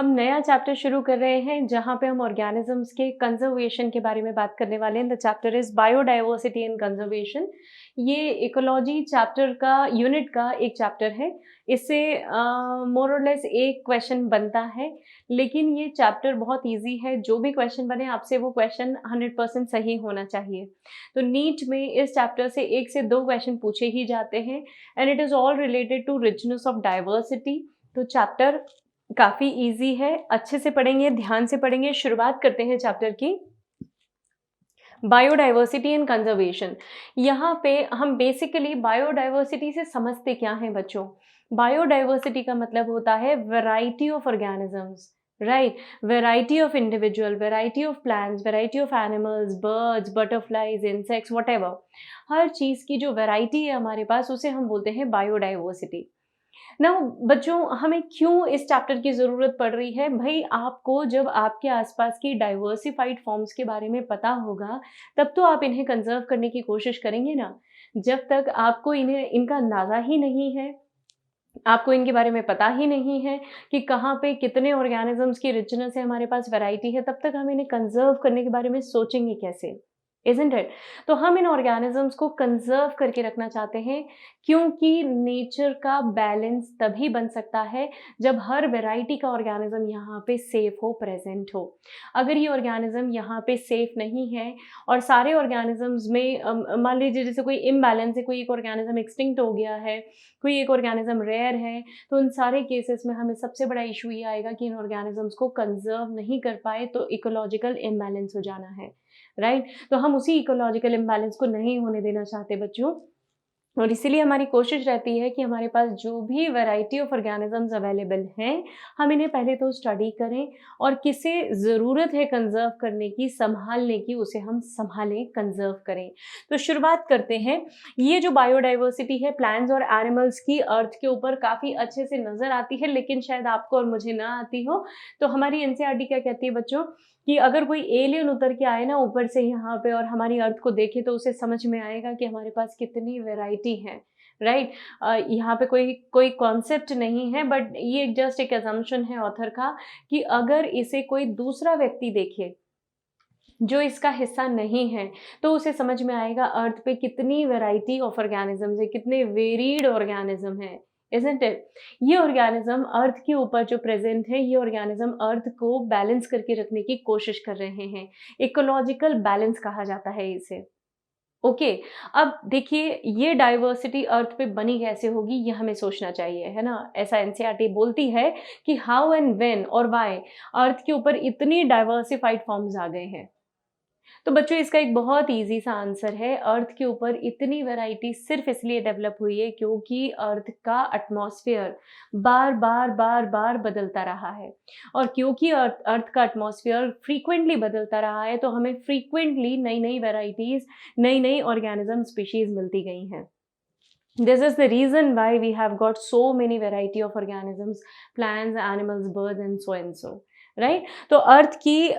हम नया चैप्टर शुरू कर रहे हैं जहाँ पे हम ऑर्गेनिजम्स के कंजर्वेशन के बारे में बात करने वाले हैं। The chapter is biodiversity and conservation. ये इकोलॉजी चैप्टर का यूनिट का एक चैप्टर है। इससे मोर और लेस एक क्वेश्चन बनता है, लेकिन ये चैप्टर बहुत इजी है। जो भी क्वेश्चन बने आपसे वो क्वेश्चन 100% सही होना चाहिए। तो नीट में इस चैप्टर से 1 से 2 क्वेश्चन पूछे ही जाते हैं and it is all related to richness of diversity. तो चैप्टर काफ़ी इजी है, अच्छे से पढ़ेंगे, ध्यान से पढ़ेंगे। शुरुआत करते हैं चैप्टर की। Biodiversity and conservation. यहाँ पे हम बेसिकली बायोडाइवर्सिटी से समझते क्या हैं बच्चों? बायोडाइवर्सिटी का मतलब होता है variety of organisms, right? Variety of individual, variety of plants, variety of animals, birds, butterflies, insects, whatever. हर चीज़ की जो वैरायटी है हमारे पास उसे हम बोलते हैं बायोडाइवर्सिटी। ना बच्चों, हमें क्यों इस चैप्टर की ज़रूरत पड़ रही है? भई आपको जब आपके आसपास की डाइवर्सिफाइड फॉर्म्स के बारे में पता होगा, तब तो आप इन्हें कंज़र्व करने की कोशिश करेंगे ना। जब तक आपको इनका अंदाज़ा ही नहीं है, आपको इनके बारे में पता ही नहीं है कि कहाँ पे कितने ऑर्गेनिज़म्स की रिचनेस है, हमारे पास वैरायटी है, तब तक हम इन्हें कंज़र्व करने के बारे में सोचेंगे कैसे? Isn't it? तो हम इन ऑर्गेनिज़म्स को कंज़र्व करके रखना चाहते हैं, क्योंकि नेचर का बैलेंस तभी बन सकता है जब हर वैरायटी का ऑर्गेनिज़्म यहाँ पे सेफ हो, प्रेज़ेंट हो। अगर ये ऑर्गेनिज़्म यहाँ पे सेफ नहीं है और सारे ऑर्गेनिज़म्स में मान लीजिए जैसे कोई इम्बैलेंस है, कोई एक ऑर्गेनिज़्म एक्सटिंक्ट हो गया है, कोई एक ऑर्गेनिज़्म रेयर है, तो उन सारे केसेस में हमें सबसे बड़ा इश्यू ये आएगा कि इन ऑर्गेनिज़म्स को कंज़र्व नहीं कर पाए, तो इकोलॉजिकल इम्बैलेंस हो जाना है, राइट? तो हम उसी इकोलॉजिकल इम्बैलेंस को नहीं होने देना चाहते बच्चों, और इसीलिए हमारी कोशिश रहती है कि हमारे पास जो भी वैरायटी ऑफ ऑर्गेनिजम्स अवेलेबल हैं, हम इन्हें पहले तो स्टडी करें और किसे ज़रूरत है कंज़र्व करने की, संभालने की, उसे हम संभालें, कंज़र्व करें। तो शुरुआत करते हैं। ये जो बायोडाइवर्सिटी है प्लांट्स और एनिमल्स की अर्थ के ऊपर काफ़ी अच्छे से नज़र आती है, लेकिन शायद आपको और मुझे ना आती हो। तो हमारी एनसीईआरटी क्या कहती है बच्चों कि अगर कोई एलियन उतर के आए ना ऊपर से यहाँ पे और हमारी अर्थ को देखे, तो उसे समझ में आएगा कि हमारे पास कितनी वैरायटी है, राइट? यहाँ पे कोई कोई कॉन्सेप्ट नहीं है, बट ये जस्ट एक असम्पशन है ऑथर का कि अगर इसे कोई दूसरा व्यक्ति देखे जो इसका हिस्सा नहीं है, तो उसे समझ में आएगा अर्थ पे कितनी वैरायटी ऑफ ऑर्गेनिजम्स है, कितने वेरीड ऑर्गेनिज्म है, इज़न्ट इट? ये ऑर्गेनिज्म अर्थ के ऊपर जो प्रेजेंट है, ये ऑर्गेनिज्म अर्थ को बैलेंस करके रखने की कोशिश कर रहे हैं। इकोलॉजिकल बैलेंस कहा जाता है इसे। ओके, अब देखिए ये डाइवर्सिटी अर्थ पे बनी कैसे होगी, ये हमें सोचना चाहिए, है ना? ऐसा एनसीईआरटी बोलती है कि हाउ एंड व्हेन और व्हाई अर्थ के ऊपर इतनी डाइवर्सिफाइड फॉर्म्स आ गए हैं। तो बच्चों इसका एक बहुत ईज़ी सा आंसर है, अर्थ के ऊपर इतनी वैरायटी सिर्फ़ इसलिए डेवलप हुई है क्योंकि अर्थ का एटमॉस्फेयर बार-बार बदलता रहा है। और क्योंकि अर्थ का एटमॉस्फेयर फ्रीक्वेंटली बदलता रहा है, तो हमें फ्रीक्वेंटली नई-नई वैरायटीज़, नई-नई ऑर्गेनिज़्म स्पीशीज़ मिलती गई हैं। This is the reason why we have got so many variety of organisms, plants, animals, birds and so. Right? तो अर्थ की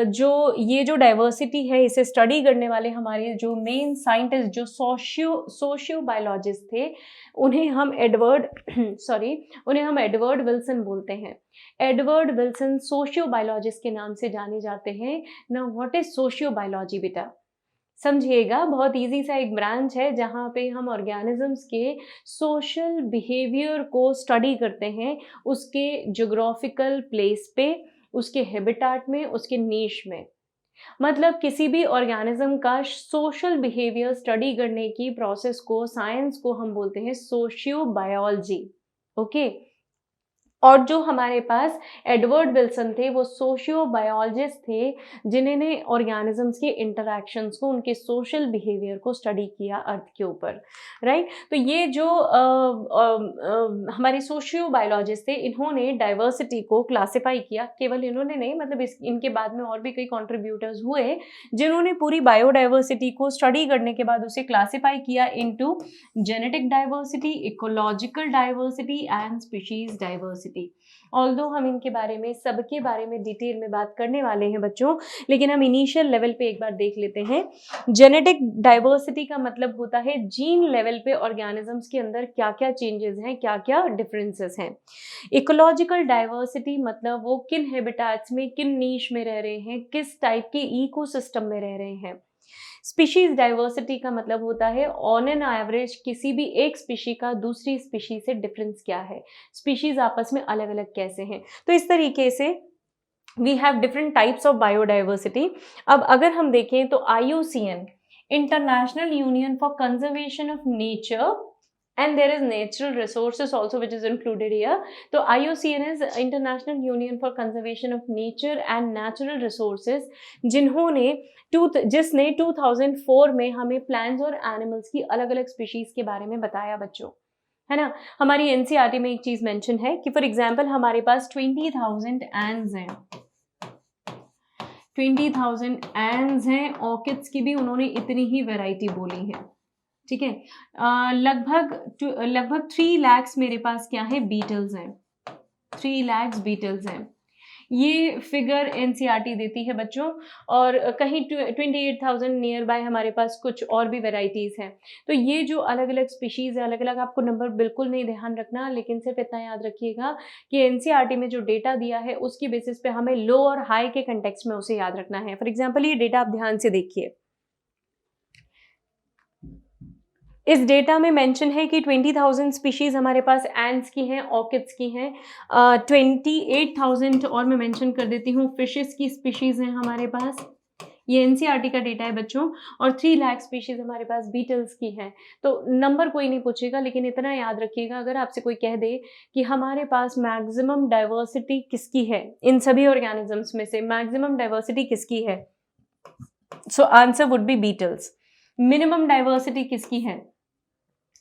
जो डाइवर्सिटी है, इसे स्टडी करने वाले हमारे जो मेन साइंटिस्ट, जो सोशियो बायोलॉजिस्ट थे, उन्हें हम एडवर्ड विल्सन बोलते हैं। एडवर्ड विल्सन सोशियो बायोलॉजिस्ट के नाम से जाने जाते हैं। Now what is socio biology बेटा? समझिएगा, बहुत इजी सा एक ब्रांच है जहाँ पे हम ऑर्गेनिजम्स के सोशल बिहेवियर को स्टडी करते हैं, उसके ज्योग्राफिकल प्लेस पे, उसके हैबिटाट में, उसके नीश में। मतलब किसी भी ऑर्गेनिज्म का सोशल बिहेवियर स्टडी करने की प्रोसेस को, साइंस को हम बोलते हैं सोशियो बायोलॉजी। ओके, और जो हमारे पास एडवर्ड विल्सन थे, वो सोशियो बायोलॉजिस्ट थे, जिन्होंने ऑर्गेनिजम्स के इंटरैक्शंस को, उनके सोशल बिहेवियर को स्टडी किया अर्थ के ऊपर, राइट? तो ये जो हमारे सोशियो बायोलॉजिस्ट थे, इन्होंने डाइवर्सिटी को क्लासिफाई किया। केवल इन्होंने नहीं, मतलब इनके बाद में और भी कई कॉन्ट्रीब्यूटर्स हुए जिन्होंने पूरी बायोडाइवर्सिटी को स्टडी करने के बाद उसे क्लासिफाई किया into genetic diversity, ecological diversity and species diversity. Biodiversity. Although हम इनके बारे में, सबके बारे में डिटेल में बात करने वाले हैं बच्चों, लेकिन हम इनिशियल लेवल पे एक बार देख लेते हैं। जेनेटिक डाइवर्सिटी का मतलब होता है जीन लेवल पे ऑर्गेनिजम्स के अंदर क्या क्या चेंजेस हैं, क्या क्या डिफरेंसेस हैं। इकोलॉजिकल डाइवर्सिटी मतलब वो किन हैबिटेट्स में, किन नीश में रह रहे हैं, किस टाइप के इकोसिस्टम में रह रहे हैं। स्पीशीज डाइवर्सिटी का मतलब होता है ऑन एन एवरेज किसी भी एक स्पीशी का दूसरी स्पीशी से डिफरेंस क्या है, स्पीशीज आपस में अलग अलग कैसे हैं। तो इस तरीके से we have different types of biodiversity. अब अगर हम देखें तो IUCN, International Union for Conservation of Nature, and there is natural resources also which is included here. तो IUCN is International Union for Conservation of Nature and Natural Resources, जिसने 2004 में हमें plants और एनिमल्स की अलग अलग स्पीशीज के बारे में बताया बच्चों, है ना। हमारी NCERT में एक चीज मेंशन है कि फॉर एग्जांपल हमारे पास 20,000 एंड्स हैं, 20,000 एंड्स हैं। ऑर्किड्स की भी उन्होंने इतनी ही वैरायटी बोली है, ठीक है। लगभग 3 लाख मेरे पास क्या है, बीटल्स हैं, 3 लाख बीटल्स हैं। ये फिगर NCERT देती है बच्चों, और कहीं 28,000 नियर बाय हमारे पास कुछ और भी वेराइटीज़ हैं। तो ये जो अलग अलग स्पीशीज़ है, अलग अलग, आपको नंबर बिल्कुल नहीं ध्यान रखना, लेकिन सिर्फ इतना याद रखिएगा कि NCERT में जो डेटा दिया है उसकी बेसिस पे हमें लो और हाई के कंटेक्स्ट में उसे याद रखना है। फॉर एग्जाम्पल ये डेटा आप ध्यान से देखिए, इस डेटा में मेंशन है कि 20,000 स्पीशीज़ हमारे पास एंड्स की हैं, ऑर्किड्स की हैं, 28,000 और मैं मेंशन कर देती हूँ फिशेस की स्पीशीज़ हैं हमारे पास, ये NCERT का डेटा है बच्चों, और 3 लाख स्पीशीज़ हमारे पास बीटल्स की हैं। तो नंबर कोई नहीं पूछेगा, लेकिन इतना याद रखिएगा, अगर आपसे कोई कह दे कि हमारे पास मैक्सिमम डाइवर्सिटी किसकी है, इन सभी ऑर्गेनिजम्स में से मैक्सिमम डाइवर्सिटी किसकी है, so answer would be beetles. Minimum diversity किसकी है,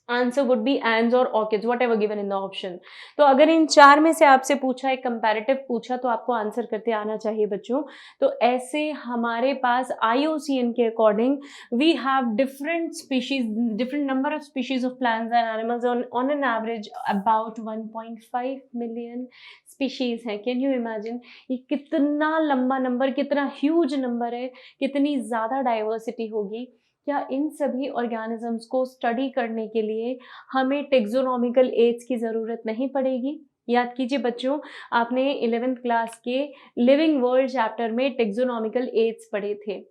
आंसर वुड बी एंड्स और orchids, whatever given in the option. तो अगर इन 4 में से आपसे पूछा, एक कंपैरेटिव पूछा, तो आपको आंसर करते आना चाहिए बच्चों। तो ऐसे हमारे पास IUCN के according we have different species, different number of species of plants and animals on an average about 1.5 million species है। कैन यू इमेजिन, ये कितना लंबा नंबर, कितना ह्यूज नंबर है, कितनी ज़्यादा डाइवर्सिटी होगी। क्या इन सभी ऑर्गेनिजम्स को स्टडी करने के लिए हमें टेक्सोनॉमिकल एज की ज़रूरत नहीं पड़ेगी? याद कीजिए बच्चों, आपने 11th क्लास के लिविंग वर्ल्ड चैप्टर में टेक्सोनॉमिकल एज पढ़े थे,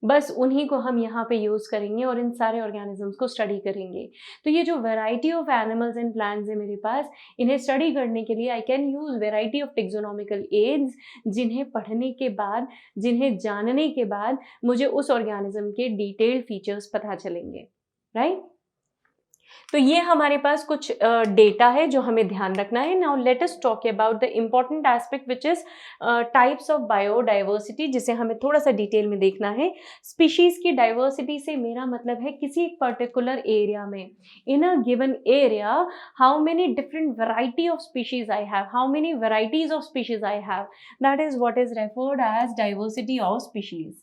बस उन्हीं को हम यहाँ पे यूज़ करेंगे और इन सारे ऑर्गेनिजम्स को स्टडी करेंगे। तो ये जो variety of animals and plants है मेरे पास, इन्हें स्टडी करने के लिए I can use variety of taxonomical aids, जिन्हें पढ़ने के बाद, जिन्हें जानने के बाद मुझे उस ऑर्गेनिज्म के डिटेल्ड फीचर्स पता चलेंगे, राइट। तो ये हमारे पास कुछ डेटा है जो हमें ध्यान रखना है। Now let us talk about the important aspect which is types of biodiversity, जिसे हमें थोड़ा सा डिटेल में देखना है। स्पीशीज की डाइवर्सिटी से मेरा मतलब है किसी एक पर्टिकुलर एरिया में, in a given area how many different variety of species I have, how many varieties of species I have, that is what is referred as diversity of species.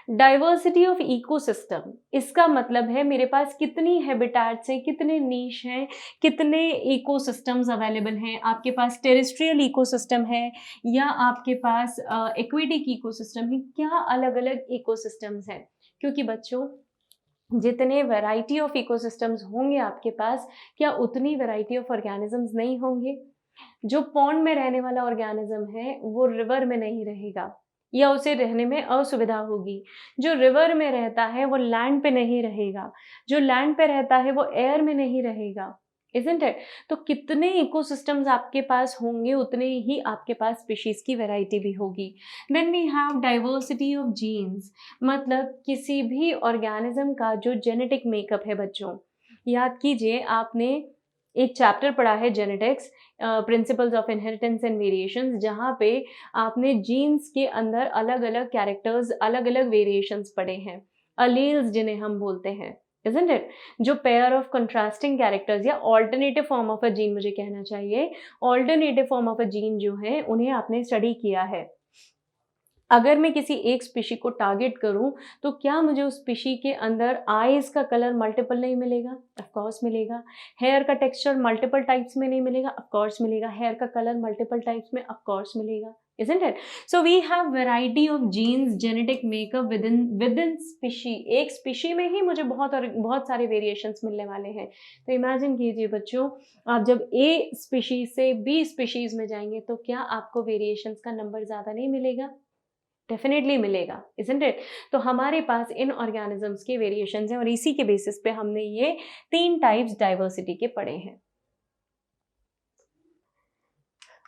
Diversity of ecosystem, इसका मतलब है मेरे पास कितनी habitats हैं, कितने नीश हैं, कितने ecosystems available हैं। आपके पास टेरेस्ट्रियल इकोसिस्टम है या आपके पास एक्वेटिक इकोसिस्टम है, क्या अलग अलग इकोसिस्टम्स हैं। क्योंकि बच्चों, जितने वैरायटी ऑफ इकोसिस्टम्स होंगे आपके पास, क्या उतनी वैरायटी ऑफ ऑर्गेनिजम्स नहीं होंगे। जो पॉन्ड में रहने वाला ऑर्गेनिज्म है वो रिवर में नहीं रहेगा या उसे रहने में असुविधा होगी। जो रिवर में रहता है वो लैंड पे नहीं रहेगा, जो लैंड पे रहता है वो एयर में नहीं रहेगा, इज़न्ट इट। तो कितने इकोसिस्टम्स आपके पास होंगे उतने ही आपके पास स्पीशीज की वैरायटी भी होगी। Then we have diversity of genes, मतलब किसी भी ऑर्गेनिज्म का जो जेनेटिक मेकअप है बच्चों। याद कीजिए, आपने एक चैप्टर पढ़ा है genetics, principles of inheritance and variations, जहाँ पे आपने जीन्स के अंदर अलग अलग कैरेक्टर्स, अलग अलग वेरिएशंस पढ़े हैं, अलील्स जिन्हें हम बोलते हैं, isn't it? जो पेयर ऑफ कंट्रास्टिंग कैरेक्टर्स या alternative form of a gene, मुझे कहना चाहिए alternative form of a gene जो है, उन्हें आपने स्टडी किया है। अगर मैं किसी एक स्पीशी को टारगेट करूं तो क्या मुझे उस स्पीशी के अंदर आईज का कलर मल्टीपल नहीं मिलेगा? ऑफ कोर्स मिलेगा। हेयर का टेक्सचर मल्टीपल टाइप्स में नहीं मिलेगा? ऑफ कोर्स मिलेगा। हेयर का कलर मल्टीपल टाइप्स में ऑफ कोर्स मिलेगा, isn't it? So we have variety of genes, genetic makeup within species. एक स्पीशी में ही मुझे बहुत सारे वेरिएशंस मिलने वाले हैं। तो इमेजिन कीजिए बच्चों, आप जब ए स्पीशीज से बी स्पीशीज में जाएंगे तो क्या आपको वेरिएशंस का नंबर ज़्यादा नहीं मिलेगा? डेफिनेटली मिलेगा, इजंट इट? तो हमारे पास इन ऑर्गेनिजम्स के वेरिएशंस हैं और इसी के बेसिस पे हमने ये 3 टाइप्स डाइवर्सिटी के पढ़े हैं।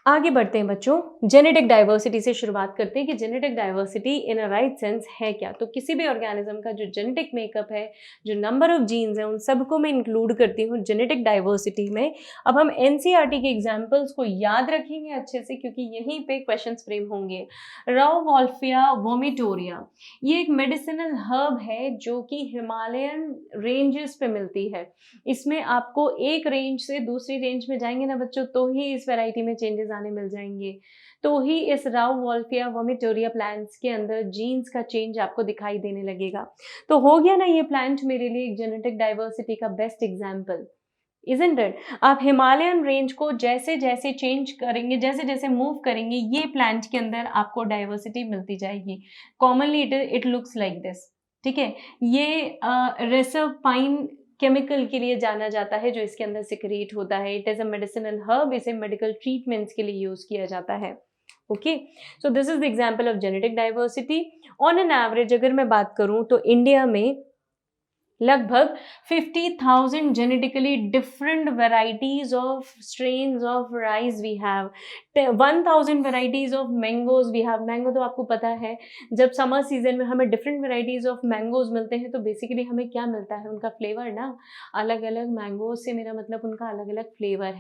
आगे बढ़ते हैं बच्चों, जेनेटिक डाइवर्सिटी से शुरुआत करते हैं कि genetic diversity in a right sense है क्या। तो किसी भी ऑर्गेनिज्म का जो जेनेटिक मेकअप है, जो नंबर ऑफ जीन्स हैं, उन सबको मैं इंक्लूड करती हूँ जेनेटिक डाइवर्सिटी में। अब हम एनसीईआरटी के एग्जाम्पल्स को याद रखेंगे अच्छे से क्योंकि यहीं पे क्वेश्चंस फ्रेम होंगे। राउवोल्फिया वोमिटोरिया, ये एक मेडिसिनल हर्ब है जो कि हिमालयन रेंजेस पे मिलती है। इसमें आपको एक रेंज से दूसरी रेंज में जाएंगे ना बच्चों, तो ही इस वैरायटी में चेंजेस आने मिल जाएंगे, तो ही इस राउवोल्फिया वोमिटोरिया प्लांट्स के अंदर जीन्स का चेंज आपको दिखाई देने लगेगा। तो हो गया ना ये प्लांट मेरे लिए एक जेनेटिक डाइवर्सिटी का बेस्ट एग्जाम्पल, इजंट इट? आप हिमालयन रेंज को जैसे जैसे चेंज करेंगे, जैसे जैसे मूव करेंगे, ये प्लांट के अंदर आपको डाइवर्सिटी मिलती जाएगी। Commonly it looks like this, ठीक है? ये रेसर पाइन केमिकल के लिए जाना जाता है जो इसके अंदर सिक्रीट होता है। It is a medicinal herb, इसे मेडिकल ट्रीटमेंट्स के लिए यूज किया जाता है। Okay, so this is the example of genetic diversity. On an average अगर मैं बात करूं तो इंडिया में लगभग 50,000 genetically different varieties of strains of rice we have, 1,000 varieties of mangoes we have। Mango तो आपको पता है, जब समर सीजन में हमें डिफरेंट वेराइटीज ऑफ मैंगोज मिलते हैं तो बेसिकली हमें क्या मिलता है? उनका फ्लेवर ना, अलग अलग मैंगोज से मेरा मतलब उनका अलग अलग फ्लेवर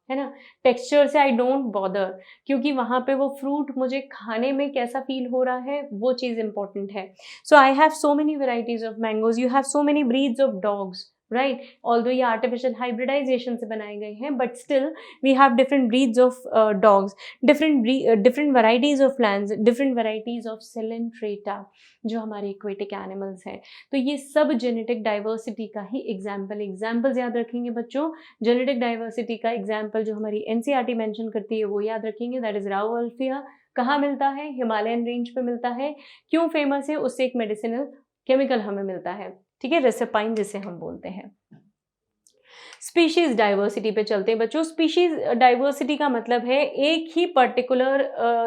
है ना? टेक्सचर से आई डोंट बॉदर, क्योंकि वहाँ पे वो फ्रूट मुझे खाने में कैसा फील हो रहा है वो चीज़ इंपॉर्टेंट है। So I have so many varieties of mangoes, you have so many breeds of dogs, right? Although ये आर्टिफिशियल हाइब्रिडाइजेशन से बनाए गए हैं, but still we have different breeds of dogs, different varieties of plants, different varieties of coelenterata जो हमारे aquatic animals हैं। तो ये सब जेनेटिक डाइवर्सिटी का ही एग्जाम्पल्स याद रखेंगे बच्चों। जेनेटिक डाइवर्सिटी का एग्जाम्पल जो हमारी एनसीईआरटी मेंशन करती है वो याद रखेंगे, दैट इज राउवोल्फिया। कहाँ मिलता है? हिमालयन रेंज पे मिलता है। क्यों फेमस है? उससे एक मेडिसिनल केमिकल हमें मिलता है, ठीक है, रेसेपाइन जिसे हम बोलते हैं। स्पीशीज डाइवर्सिटी पे चलते हैं बच्चों। स्पीशीज डाइवर्सिटी का मतलब है एक ही पर्टिकुलर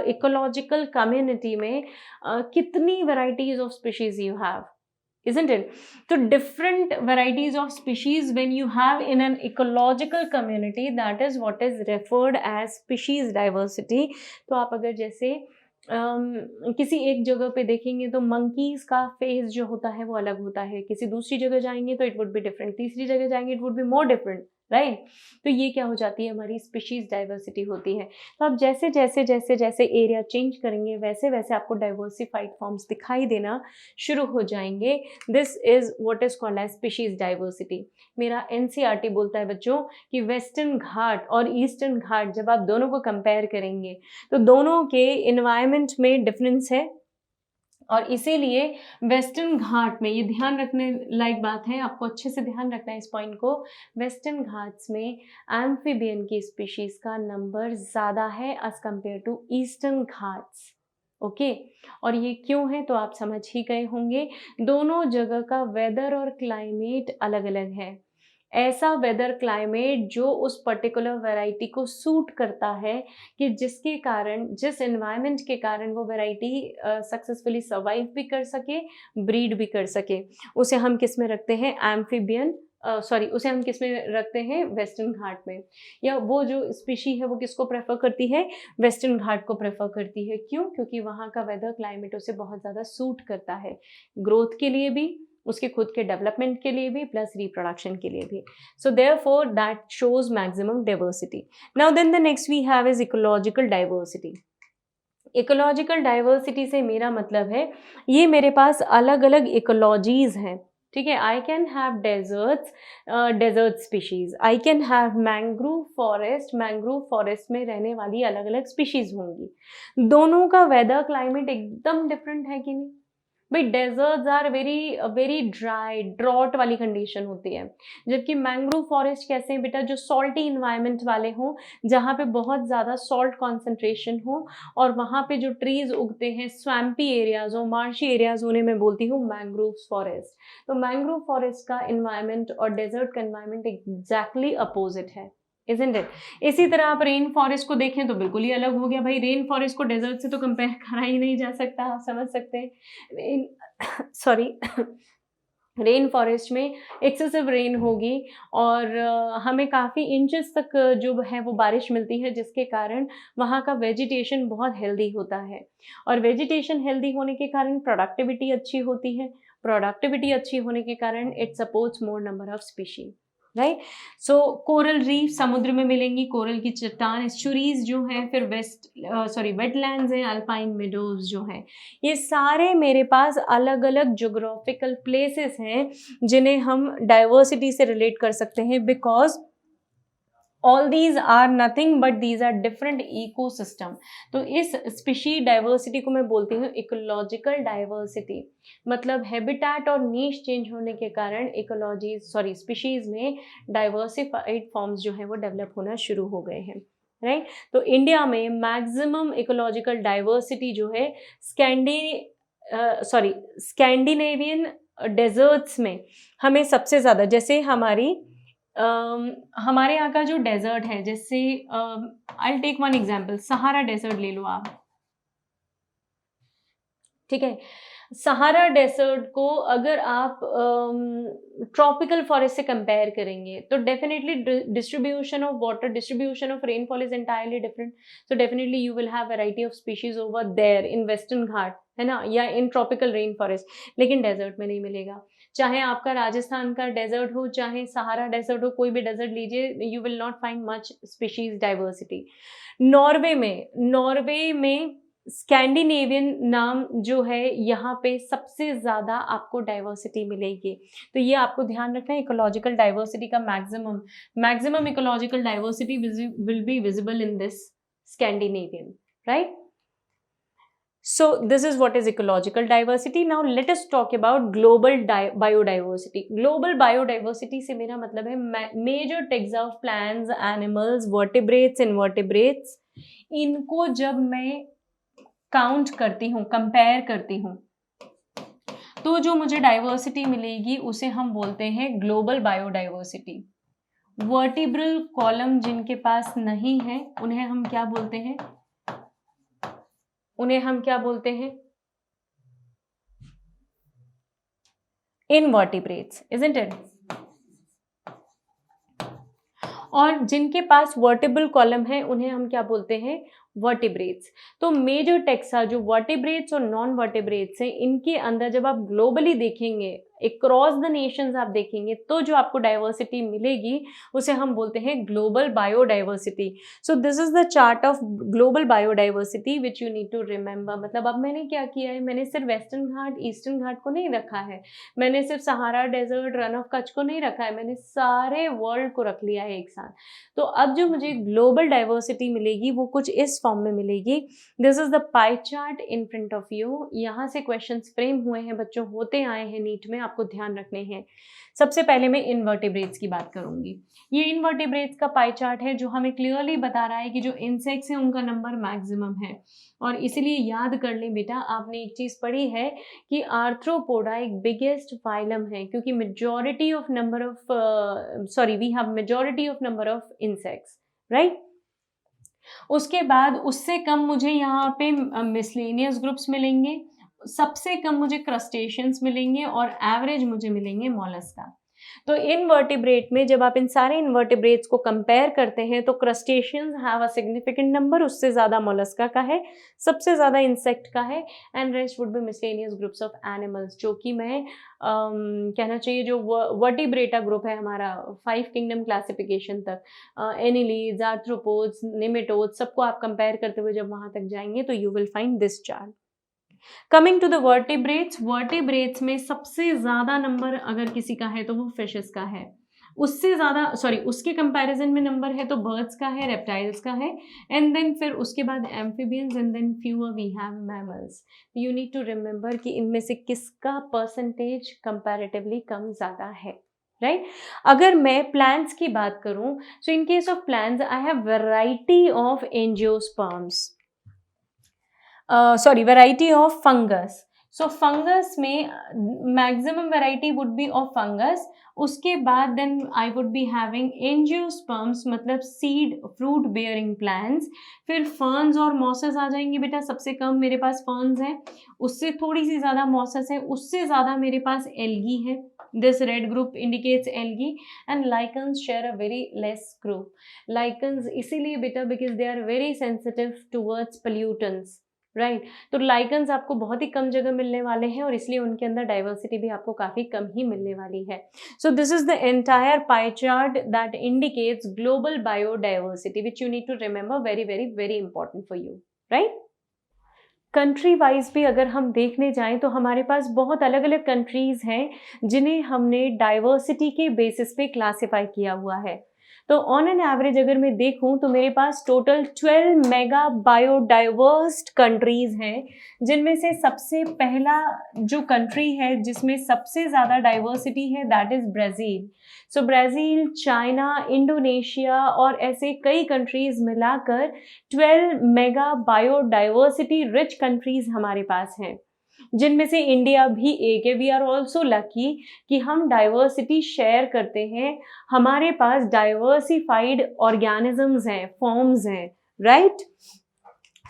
इकोलॉजिकल कम्युनिटी में कितनी varieties of species you have, isn't it? So different varieties of species when you have in an ecological community, that is what is referred as species diversity। तो आप अगर जैसे किसी एक जगह पे देखेंगे तो मंकीज का फेस जो होता है वो अलग होता है, किसी दूसरी जगह जाएंगे तो इट वुड बी डिफरेंट, तीसरी जगह जाएंगे it would be more different, right? तो ये क्या हो जाती है? हमारी स्पीशीज डाइवर्सिटी होती है। तो आप जैसे जैसे जैसे जैसे एरिया चेंज करेंगे वैसे वैसे आपको डाइवर्सिफाइड फॉर्म्स दिखाई देना शुरू हो जाएंगे। This is what is called as species diversity. मेरा एनसीईआरटी बोलता है बच्चों कि वेस्टर्न घाट और ईस्टर्न घाट जब आप दोनों को कंपेयर करेंगे तो दोनों के इन्वायरमेंट में डिफरेंस है, और इसीलिए वेस्टर्न घाट में, ये ध्यान रखने लायक बात है, आपको अच्छे से ध्यान रखना है इस पॉइंट को, वेस्टर्न घाट्स में एम्फीबियन की स्पीशीज का नंबर ज़्यादा है as compare to Eastern Ghats. Okay, और ये क्यों है तो आप समझ ही गए होंगे। दोनों जगह का वेदर और क्लाइमेट अलग अलग है। ऐसा वेदर क्लाइमेट जो उस पर्टिकुलर वैरायटी को सूट करता है कि जिसके कारण, जिस एनवायरनमेंट के कारण वो वैरायटी सक्सेसफुली सर्वाइव भी कर सके, ब्रीड भी कर सके, उसे हम किस में रखते हैं? एम्फीबियन, उसे हम किस में रखते हैं? वेस्टर्न घाट में। या वो जो स्पीशी है वो किसको प्रेफर करती है? वेस्टर्न घाट को प्रेफर करती है। क्यों? क्योंकि वहाँ का वेदर क्लाइमेट उसे बहुत ज़्यादा सूट करता है, ग्रोथ के लिए भी, उसके खुद के डेवलपमेंट के लिए भी, प्लस रिप्रोडक्शन के लिए भी। So therefore that shows maximum diversity. Now then the next we have is ecological diversity. Ecological diversity से मेरा मतलब है ये मेरे पास अलग अलग इकोलॉजीज हैं, ठीक है, I can have deserts, desert species, I can have mangrove forest में रहने वाली अलग अलग स्पीशीज होंगी। दोनों का वेदर क्लाइमेट एकदम डिफरेंट है कि नहीं भाई? Deserts are very very dry, drought वाली कंडीशन होती है, जबकि मैंग्रोव फॉरेस्ट कैसे हैं बेटा? जो सॉल्टी इन्वायरमेंट वाले हों, जहाँ पे बहुत ज़्यादा सॉल्ट कॉन्सेंट्रेशन हो, और वहाँ पे जो ट्रीज उगते हैं स्वैम्पी एरियाज हो, मार्शी एरियाज, उन्हें मैं बोलती हूँ मैंग्रोव फॉरेस्ट। तो मैंग्रोव फॉरेस्ट का इन्वायरमेंट और डेजर्ट का इन्वायरमेंट एग्जैक्टली अपोजिट है, इजंट इट? इसी तरह आप रेन फॉरेस्ट को देखें तो बिल्कुल ही अलग हो गया भाई। रेन फॉरेस्ट को डेजर्ट से तो कंपेयर करा ही नहीं जा सकता, आप समझ सकते हैं। रेन सॉरी रेन फॉरेस्ट में एक्सेसिव रेन होगी, और हमें काफ़ी इंचेस तक जो है वो बारिश मिलती है, जिसके कारण वहाँ का वेजिटेशन बहुत हेल्दी होता है, और वेजिटेशन हेल्दी होने के कारण प्रोडक्टिविटी अच्छी होती है, प्रोडक्टिविटी अच्छी होने के कारण it supports more number of species, right? So coral reef समुद्र में मिलेंगी, कोरल की चट्टान, एस्चुरीज जो हैं, फिर वेटलैंड्स हैं, अल्पाइन मेडोज जो हैं, ये सारे मेरे पास अलग अलग ज्योग्राफिकल प्लेसेस हैं जिन्हें हम डाइवर्सिटी से रिलेट कर सकते हैं, because all these are nothing but these are different ecosystem. तो इस स्पीशी डाइवर्सिटी को मैं बोलती हूँ इकोलॉजिकल डाइवर्सिटी, मतलब हैबिटेट और नीश चेंज होने के कारण स्पीशीज में डाइवर्सिफाइड फॉर्म्स जो है वो डेवलप होना शुरू हो गए हैं, राइट? तो इंडिया में मैक्सिमम इकोलॉजिकल डाइवर्सिटी जो है स्कैंडिनेवियन डेजर्ट्स में हमें सबसे ज़्यादा, जैसे हमारे यहाँ का जो डेजर्ट है, जैसे I take one example, Sahara desert ले लो आप, ठीक है? सहारा डेजर्ट को अगर आप ट्रॉपिकल फॉरेस्ट से कंपेयर करेंगे तो definitely distribution of water, distribution of rainfall is entirely different. So definitely you will have variety of species over there in western Ghat, है ना, या इन ट्रॉपिकल रेन फॉरेस्ट, लेकिन डेजर्ट में नहीं मिलेगा। चाहे आपका राजस्थान का डेजर्ट हो, चाहे सहारा डेजर्ट हो, कोई भी डेजर्ट लीजिए, you will not find much species diversity. Norway में स्कैंडिनेवियन नाम जो है, यहाँ पे सबसे ज़्यादा आपको डाइवर्सिटी मिलेगी। तो ये आपको ध्यान रखना है, इकोलॉजिकल डाइवर्सिटी का maximum ecological diversity will be visible in this Scandinavian, right? So this is what is ecological diversity. Now let us talk about global biodiversity. Global biodiversity से मेरा मतलब है major types of plants, animals, vertebrates, invertebrates, इनको जब मैं count करती हूँ, compare करती हूँ, तो जो मुझे डाइवर्सिटी मिलेगी उसे हम बोलते हैं ग्लोबल बायोडाइवर्सिटी। वर्टिब्रल कॉलम जिनके पास नहीं है उन्हें हम क्या बोलते हैं? Invertebrates, isn't it? और जिनके पास वर्टिब्रल कॉलम है उन्हें हम क्या बोलते हैं? वर्टिब्रेट्स। तो मेजर टेक्सा जो वर्टिब्रेट्स और नॉन वर्टिब्रेट्स हैं, इनके अंदर जब आप ग्लोबली देखेंगे, अक्रॉस द नेशंस आप देखेंगे, तो जो आपको डाइवर्सिटी मिलेगी उसे हम बोलते हैं global biodiversity. So this is the chart of global biodiversity which you need to remember. मतलब अब मैंने क्या किया है, मैंने सिर्फ वेस्टर्न घाट, ईस्टर्न घाट को नहीं रखा है, मैंने सिर्फ Sahara desert, Rann of Kutch को नहीं रखा है, मैंने सारे वर्ल्ड को रख लिया है एक साथ। तो अब जो मुझे ग्लोबल डाइवर्सिटी मिलेगी वो कुछ इस फॉर्म में मिलेगी। This is the pie chart in front of you. यहाँ से क्वेश्चंस फ्रेम हुए हैं बच्चों, होते आए हैं नीट में, आपको ध्यान रखने हैं। सबसे पहले मैं इनवर्टिब्रेट्स की बात करूंगी। ये इनवर्टिब्रेट्स का पाई चार्ट है जो हमें क्लियरली बता रहा है कि जो इंसेक्ट्स हैं उनका नंबर मैक्सिमम है। और इसीलिए याद कर लें बेटा, आपने एक चीज पढ़ी है कि आर्थ्रोपोडा एक बिगेस्ट फाइलम है, क्योंकि majority of number of insects, right? उसके बाद उससे कम मुझे यहाँ पे मिसलेनियस ग्रुप्स मिलेंगे, सबसे कम मुझे क्रस्टेशियंस मिलेंगे, और एवरेज मुझे मिलेंगे मोलस्का। तो इनवर्टिब्रेट में जब आप इन सारे इनवर्टिब्रेट्स को कंपेयर करते हैं तो crustaceans have a significant number, उससे ज़्यादा मोलस्का का है, सबसे ज़्यादा इंसेक्ट का है, and rest would be miscellaneous groups of animals, जो कि मैं कहना चाहिए जो वर्टिब्रेटा ग्रुप है हमारा 5 किंगडम क्लासिफिकेशन तक, एनिलीड्स, आर्थ्रोपोड्स, नेमेटोड्स, सबको आप कंपेयर करते हुए जब वहाँ तक जाएंगे तो you will find this chart. Coming to the vertebrates में सबसे ज़्यादा नंबर अगर किसी का है तो वो फिशेस का है, उससे ज़्यादा उसके कंपैरिजन में नंबर है तो बर्ड्स का है, रेप्टाइल्स का है, एंड देन फिर उसके बाद amphibians, and then fewer we have mammals. You need to remember कि इनमें से किसका परसेंटेज कंपैरेटिवली कम ज़्यादा है, राइट। अगर मैं प्लांट्स की बात करूं, so in case of plants I have variety of angiosperms, variety of fungus. So fungus में maximum variety would be of fungus. उसके बाद then I would be having angiosperms, मतलब seed fruit bearing plants. फिर ferns और mosses आ जाएंगे बेटा, सबसे कम मेरे पास ferns है, उससे थोड़ी सी ज़्यादा mosses है, उससे ज़्यादा मेरे पास algae है. This red group indicates algae, and lichens share a very less group. Lichens इसीलिए बेटा because they are very sensitive towards pollutants, right तो लाइकन्स आपको बहुत ही कम जगह मिलने वाले हैं और इसलिए उनके अंदर डाइवर्सिटी भी आपको काफ़ी कम ही मिलने वाली है. So this is the entire pie chart that indicates global biodiversity which you need to remember, very very very important for you, right. Country wise भी अगर हम देखने जाएं तो हमारे पास बहुत अलग अलग कंट्रीज़ हैं जिन्हें हमने डाइवर्सिटी के बेसिस पे क्लासिफाई किया हुआ है. तो ऑन एन एवरेज अगर मैं देखूं तो मेरे पास टोटल 12 मेगा बायोडाइवर्स कंट्रीज़ हैं, जिनमें से सबसे पहला जो कंट्री है जिसमें सबसे ज़्यादा डाइवर्सिटी है that is Brazil. So Brazil, China, Indonesia और ऐसे कई कंट्रीज़ मिलाकर 12 मेगा बायोडाइवर्सिटी रिच कंट्रीज़ हमारे पास हैं, जिनमें से इंडिया भी एक है. वी आर ऑल्सो लकी कि हम डाइवर्सिटी शेयर करते हैं, हमारे पास डाइवर्सिफाइड ऑर्गेनिजम्स हैं, फॉर्म्स हैं, राइट.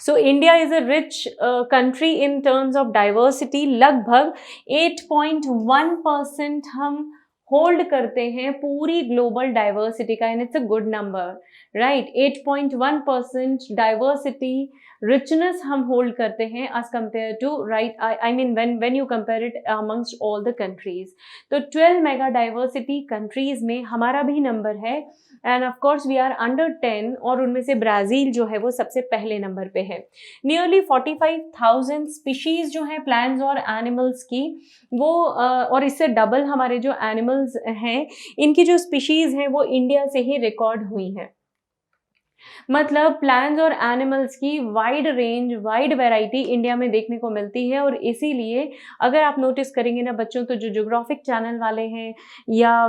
So India is a rich country in terms of diversity. लगभग 8.1% हम होल्ड करते हैं पूरी ग्लोबल डाइवर्सिटी का, and it's a good number, right. 8.1% diversity richness हम होल्ड करते हैं as compared to, right, I mean when you compare it amongst all the countries. तो 12 मेगा डाइवर्सिटी कंट्रीज में हमारा भी नंबर है, and of course we are under 10 और उनमें से ब्राज़ील जो है वो सबसे पहले नंबर पे है. नियरली 45,000 स्पीशीज़ जो हैं प्लांट्स और एनिमल्स की, वो और इससे डबल हमारे जो एनिमल्स हैं इनकी जो स्पीशीज़ हैं वो इंडिया से ही रिकॉर्ड हुई हैं. मतलब प्लांट्स और एनिमल्स की wide range, wide variety India में देखने को मिलती है. और इसीलिए अगर आप नोटिस करेंगे ना बच्चों, तो जो ज्योग्राफिक चैनल वाले हैं या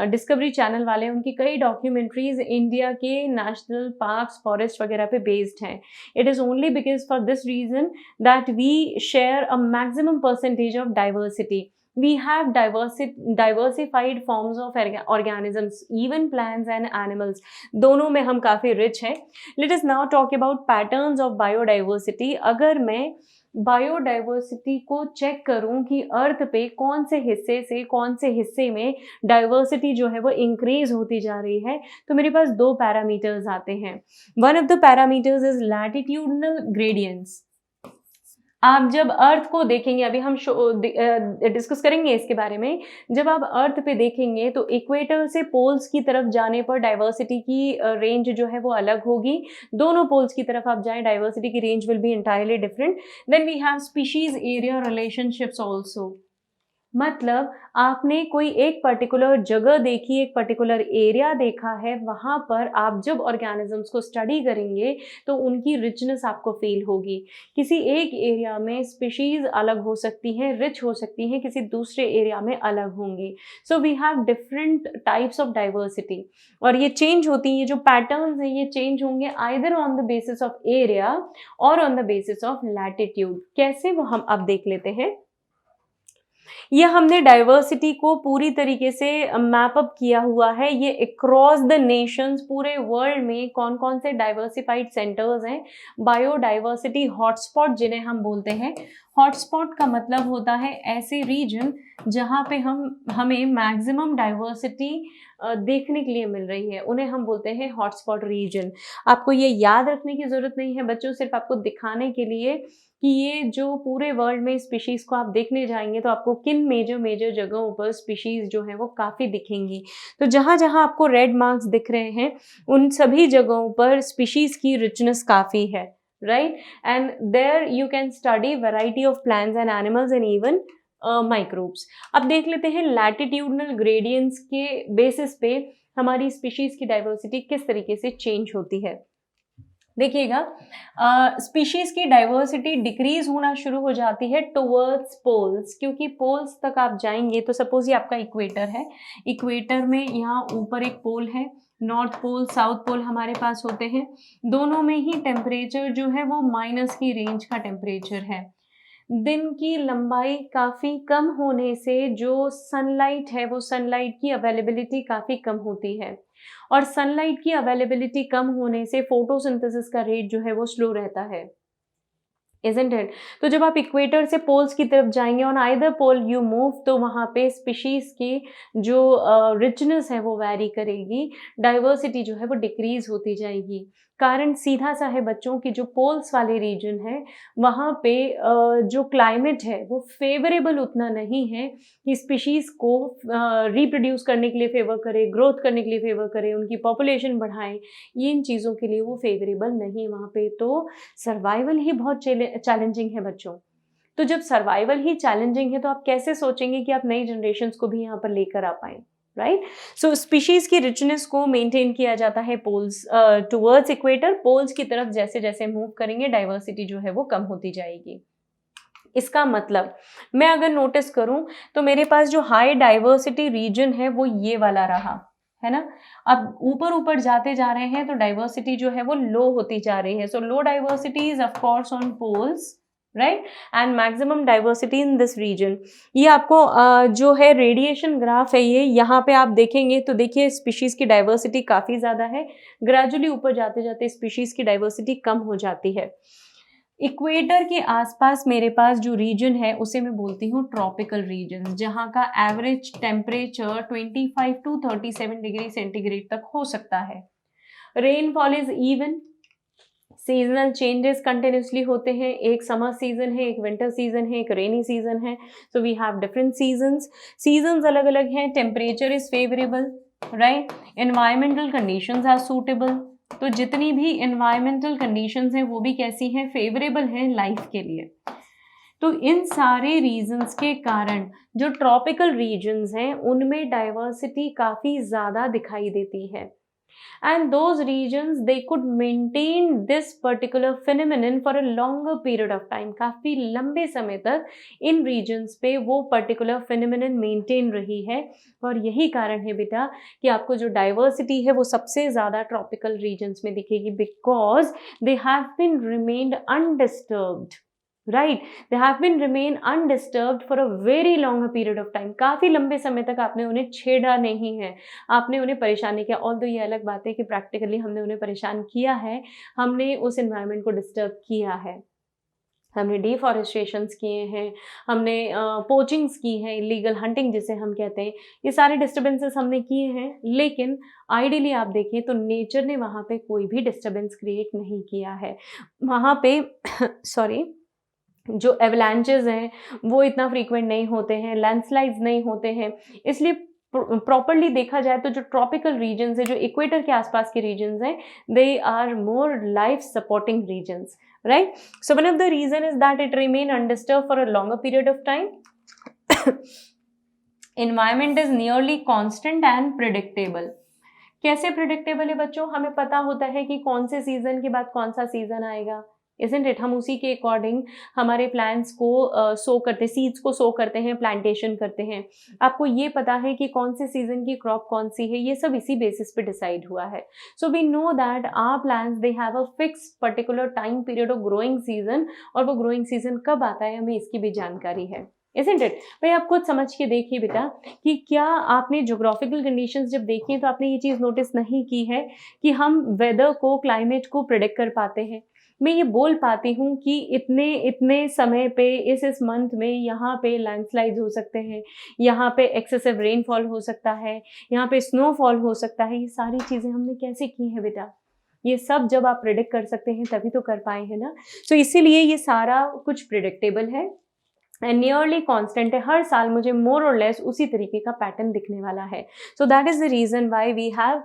डिस्कवरी चैनल वाले हैं, उनकी कई डॉक्यूमेंट्रीज इंडिया के नेशनल पार्क्स, फॉरेस्ट वगैरह पे बेस्ड हैं. It is only because for this reason that we share a maximum percentage of diversity. We have diversified forms of organisms, even plants and animals. दोनों में हम काफ़ी rich हैं. Let us now talk about patterns of biodiversity. अगर मैं biodiversity को check करूं कि अर्थ पे कौन से हिस्से में डाइवर्सिटी जो है वो इंक्रीज होती जा रही है, तो मेरे पास दो पैरामीटर्स आते हैं. One of the parameters is latitudinal gradients. आप जब अर्थ को देखेंगे, अभी हम डिस्कस करेंगे इसके बारे में, जब आप अर्थ पे देखेंगे तो इक्वेटर से पोल्स की तरफ जाने पर डाइवर्सिटी की रेंज जो है वो अलग होगी. दोनों पोल्स की तरफ आप जाएं, डाइवर्सिटी की range will be entirely different. Then we have species area relationships also. मतलब आपने कोई एक पर्टिकुलर जगह देखी, एक पर्टिकुलर एरिया देखा है, वहाँ पर आप जब ऑर्गेनिजम्स को स्टडी करेंगे तो उनकी रिचनेस आपको फील होगी. किसी एक एरिया में स्पीशीज़ अलग हो सकती हैं, रिच हो सकती हैं, किसी दूसरे एरिया में अलग होंगी. So we have different types of diversity, और ये चेंज होती हैं, ये जो पैटर्न्स हैं ये चेंज होंगे either on the basis of area और on the basis of latitude. कैसे, वो हम अब देख लेते हैं. ये हमने डाइवर्सिटी को पूरी तरीके से मैप अप किया हुआ है. ये अक्रॉस द नेशंस, पूरे वर्ल्ड में कौन कौन से डाइवर्सिफाइड सेंटर्स हैं, बायोडाइवर्सिटी हॉटस्पॉट जिन्हें हम बोलते हैं. हॉटस्पॉट का मतलब होता है ऐसे रीजन जहाँ पे हमें मैक्सिमम डाइवर्सिटी देखने के लिए मिल रही है, उन्हें हम बोलते हैं हॉटस्पॉट रीजन. आपको ये याद रखने की ज़रूरत नहीं है बच्चों, सिर्फ आपको दिखाने के लिए कि ये जो पूरे वर्ल्ड में स्पीशीज़ को आप देखने जाएंगे तो आपको किन मेजर जगहों पर स्पीशीज़ जो है वो काफ़ी दिखेंगी. तो जहाँ जहाँ आपको रेड मार्क्स दिख रहे हैं उन सभी जगहों पर स्पीशीज़ की रिचनेस काफ़ी है, right? And there you can study variety of plants and animals and even microbes. अब देख लेते हैं लैटिट्यूडनल ग्रेडियंट्स के बेसिस पे हमारी स्पीशीज की डाइवर्सिटी किस तरीके से चेंज होती है। देखिएगा, स्पीशीज की डाइवर्सिटी डिक्रीज होना शुरू हो जाती है टुवर्ड्स पोल्स, क्योंकि पोल्स तक आप जाएंगे तो सपोज ये आपका इक्वेटर है, इक्वेटर में यहाँ ऊपर एक पोल है, नॉर्थ पोल साउथ पोल हमारे पास होते हैं, दोनों में ही टेम्परेचर जो है वो माइनस की रेंज का टेम्परेचर है। दिन की लंबाई काफ़ी कम होने से जो सनलाइट है वो सनलाइट की अवेलेबिलिटी काफ़ी कम होती है, और सनलाइट की अवेलेबिलिटी कम होने से फोटोसिंथेसिस का रेट जो है वो स्लो रहता है, isn't it? तो जब आप इक्वेटर से पोल्स की तरफ जाएंगे on either pole you move, तो वहाँ पे स्पीशीज की जो रिचनेस है वो वैरी करेगी, डाइवर्सिटी जो है वो डिक्रीज होती जाएगी। कारण सीधा सा है बच्चों की जो पोल्स वाले रीजन है वहाँ पे जो क्लाइमेट है वो फेवरेबल उतना नहीं है कि स्पीशीज को रिप्रोड्यूस करने के लिए फेवर करे, ग्रोथ करने के लिए फेवर करे, उनकी पॉपुलेशन बढ़ाए, ये इन चीज़ों के लिए वो फेवरेबल नहीं वहाँ पे। तो सर्वाइवल ही बहुत चैलेंजिंग है बच्चों। तो जब सर्वाइवल ही चैलेंजिंग है तो आप कैसे सोचेंगे कि आप नई जनरेशन्स को भी यहाँ पर लेकर आ पाएँ, राइट? सो स्पीशीज की रिचनेस को मेंटेन किया जाता है पोल्स टुवर्ड्स इक्वेटर, पोल्स की तरफ जैसे जैसे मूव करेंगे डाइवर्सिटी जो है वो कम होती जाएगी। इसका मतलब मैं अगर नोटिस करूं तो मेरे पास जो हाई डाइवर्सिटी रीजन है वो ये वाला रहा है ना। अब ऊपर ऊपर जाते जा रहे हैं तो डाइवर्सिटी जो है वो लो होती जा रही है। So low diversity is of course on poles, right, and maximum diversity in this region. ये आपको जो है रेडिएशन ग्राफ है ये, यहाँ पे आप देखेंगे तो देखिए स्पीशीज की डाइवर्सिटी काफ़ी ज़्यादा है, ग्रेजुअली ऊपर जाते जाते स्पीशीज की डाइवर्सिटी कम हो जाती है। इक्वेटर के आसपास मेरे पास जो रीजन है उसे मैं बोलती हूँ ट्रॉपिकल रीजन, जहाँ का average temperature 25 to 37 degree centigrade तक हो सकता है। Rainfall is even, seasonal changes continuously होते हैं, एक समर सीजन है, एक विंटर सीजन है, एक रेनी सीजन है। So we have different seasons अलग अलग हैं। Temperature is favourable, right, environmental conditions are suitable. तो जितनी भी एनवायरमेंटल कंडीशंस हैं वो भी कैसी हैं, फेवरेबल हैं लाइफ के लिए। तो इन सारे रीजंस के कारण जो ट्रॉपिकल रीजन्स हैं उनमें डाइवर्सिटी काफ़ी ज़्यादा दिखाई देती है, and those regions they could maintain this particular phenomenon for a longer period of time। काफ़ी लंबे समय तक इन regions पे वो particular phenomenon maintain रही है, और यही कारण है बेटा कि आपको जो diversity है वो सबसे ज़्यादा tropical regions में दिखेगी, because they have been remained undisturbed, right, they have been remain undisturbed for a very long period of time. काफ़ी लंबे समय तक आपने उन्हें छेड़ा नहीं है, आपने उन्हें परेशान नहीं किया। ऑल्दो ये अलग बात है कि प्रैक्टिकली हमने उन्हें परेशान किया है, हमने उस एनवायरनमेंट को डिस्टर्ब किया है, हमने डिफॉरेस्टेशंस किए हैं, हमने पोचिंग्स की हैं, इलीगल हंटिंग जिसे हम कहते हैं, ये सारे डिस्टर्बेंसेस हमने किए हैं। लेकिन आइडियली आप देखें तो नेचर ने वहाँ पे कोई भी डिस्टर्बेंस क्रिएट नहीं किया है। वहाँ पे सॉरी जो एवलांचेस हैं वो इतना फ्रीक्वेंट नहीं होते हैं, लैंडस्लाइड्स नहीं होते हैं, इसलिए प्रॉपरली देखा जाए तो जो ट्रॉपिकल रीजन्स है, जो इक्वेटर के आसपास के रीजन्स हैं, they are more life supporting regions, right. So one of the reason is that it remain undisturbed for a longer period of time. Environment is nearly constant and predictable. कैसे predictable है बच्चों, हमें पता होता है कि कौन से सीजन के बाद कौन सा सीजन आएगा, isn't it? हम उसी के अकॉर्डिंग हमारे प्लांट्स को सो करते, सीड्स को सो करते हैं, प्लांटेशन करते हैं। आपको ये पता है कि कौन से सीजन की क्रॉप कौन सी है, ये सब इसी बेसिस पे डिसाइड हुआ है। So we know that our plants they have a fix particular time period of growing season, और वो ग्रोइंग सीजन कब आता है हमें इसकी भी जानकारी है, isn't it? भाई आप खुद समझ के देखिए बेटा कि क्या आपने ज्योग्राफिकल कंडीशंस जब देखी हैं तो आपने ये चीज़ नोटिस नहीं की है कि हम वेदर को, क्लाइमेट को प्रिडिक्ट कर पाते हैं। मैं ये बोल पाती हूँ कि इतने समय पे इस मंथ में यहाँ पे लैंडस्लाइड्स हो सकते हैं, यहाँ पे एक्सेसिव रेनफॉल हो सकता है, यहाँ पे स्नोफॉल हो सकता है। ये सारी चीज़ें हमने कैसे की हैं बेटा, ये सब जब आप प्रिडिक्ट कर सकते हैं तभी तो कर पाए हैं ना। सो इसीलिए ये सारा कुछ प्रिडिक्टेबल है एंड नियरली कॉन्स्टेंट है, हर साल मुझे मोर और लेस उसी तरीके का पैटर्न दिखने वाला है। So that is the reason why we have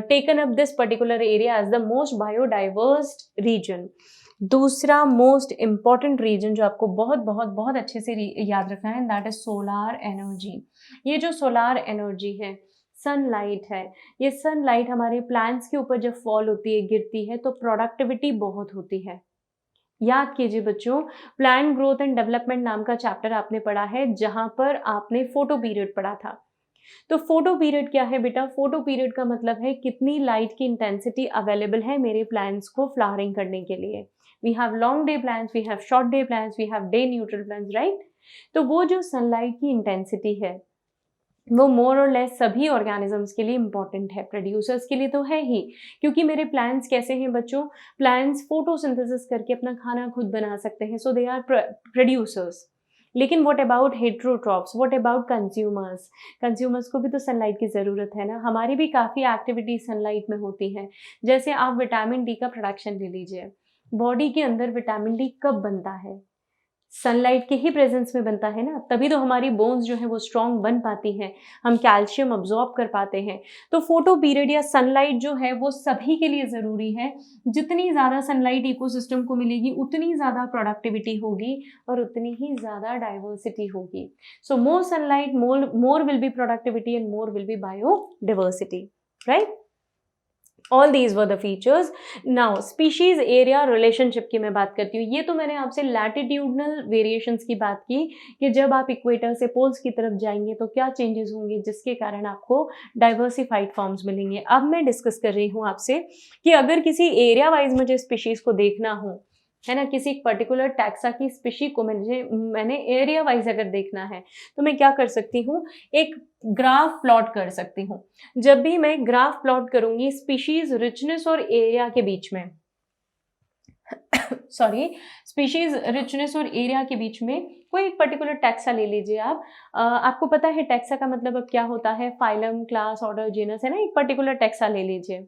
taken up this particular area as the most biodiverse region. दूसरा मोस्ट इम्पॉर्टेंट रीजन जो आपको बहुत बहुत बहुत अच्छे से याद रखना है, दैट इज सोलार एनर्जी। ये जो सोलार एनर्जी है, सनलाइट है, ये सनलाइट हमारे प्लांट्स के ऊपर जब फॉल होती है, गिरती है, तो प्रोडक्टिविटी बहुत होती है। याद कीजिए बच्चों, प्लांट ग्रोथ एंड डेवलपमेंट नाम का चैप्टर आपने पढ़ा है, जहां पर आपने फोटो पीरियड पढ़ा था। तो फोटो पीरियड क्या है बेटा? फोटो पीरियड का मतलब है कितनी लाइट की इंटेंसिटी अवेलेबल है मेरे प्लांट्स को फ्लावरिंग करने के लिए। We have long day plants, we have short day plants, we have day neutral plants, right? तो वो जो सनलाइट की इंटेंसिटी है वो मोर और लेस सभी ऑर्गेनिजम्स के लिए इंपॉर्टेंट है, प्रोड्यूसर्स के लिए तो है ही, क्योंकि मेरे प्लांट्स कैसे हैं बच्चों? प्लांट्स फोटोसिंथेसिस करके अपना खाना खुद बना सकते हैं, सो दे आर प्रोड्यूसर्स। लेकिन what about heterotrophs, what about consumers? Consumers को भी तो सनलाइट की ज़रूरत है ना। हमारी भी काफ़ी एक्टिविटी सनलाइट में होती हैं। जैसे आप विटामिन डी का प्रोडक्शन ले लीजिए, बॉडी के अंदर विटामिन डी कब बनता है? सनलाइट के ही प्रेजेंस में बनता है ना, तभी तो हमारी बोन्स जो है वो स्ट्रॉन्ग बन पाती हैं, हम कैल्शियम अब्जॉर्ब कर पाते हैं। तो फोटो पीरियड या सनलाइट जो है वो सभी के लिए ज़रूरी है। जितनी ज़्यादा सनलाइट इकोसिस्टम को मिलेगी उतनी ज़्यादा प्रोडक्टिविटी होगी और उतनी ही ज़्यादा डाइवर्सिटी होगी। So more sunlight, more will be productivity and more will be biodiversity, right? All these were the features. Now species area relationship की मैं बात करती हूँ। ये तो मैंने आपसे लैटिट्यूडनल वेरिएशंस की बात की कि जब आप इक्वेटर से पोल्स की तरफ जाएंगे तो क्या चेंजेस होंगे जिसके कारण आपको डाइवर्सिफाइड फॉर्म्स मिलेंगे। अब मैं डिस्कस कर रही हूँ आपसे कि अगर किसी एरिया वाइज मुझे स्पीशीज को देखना हो, है ना, किसी पर्टिकुलर टैक्सा की स्पीशी को मैंने एरिया वाइज अगर देखना है तो मैं क्या कर सकती हूँ? एक ग्राफ प्लॉट कर सकती हूँ। जब भी मैं ग्राफ प्लॉट करूंगी स्पीशीज रिचनेस और एरिया के बीच में सॉरी, स्पीशीज रिचनेस और एरिया के बीच में कोई एक पर्टिकुलर टैक्सा ले लीजिए आप। आपको पता है टैक्सा का मतलब अब क्या होता है? फाइलम, क्लास, ऑर्डर, जीनस, है ना। एक पर्टिकुलर टैक्सा ले लीजिए,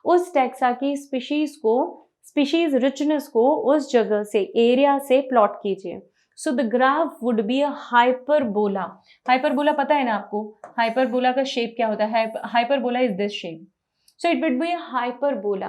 उस टैक्सा की स्पीशीज रिचनेस को उस जगह से, एरिया से प्लॉट कीजिए। So the graph would be a hyperbola. Hyperbola पता है ना आपको? हाइपरबोला का शेप क्या होता है? Hyperbola is this shape, so it would be a hyperbola.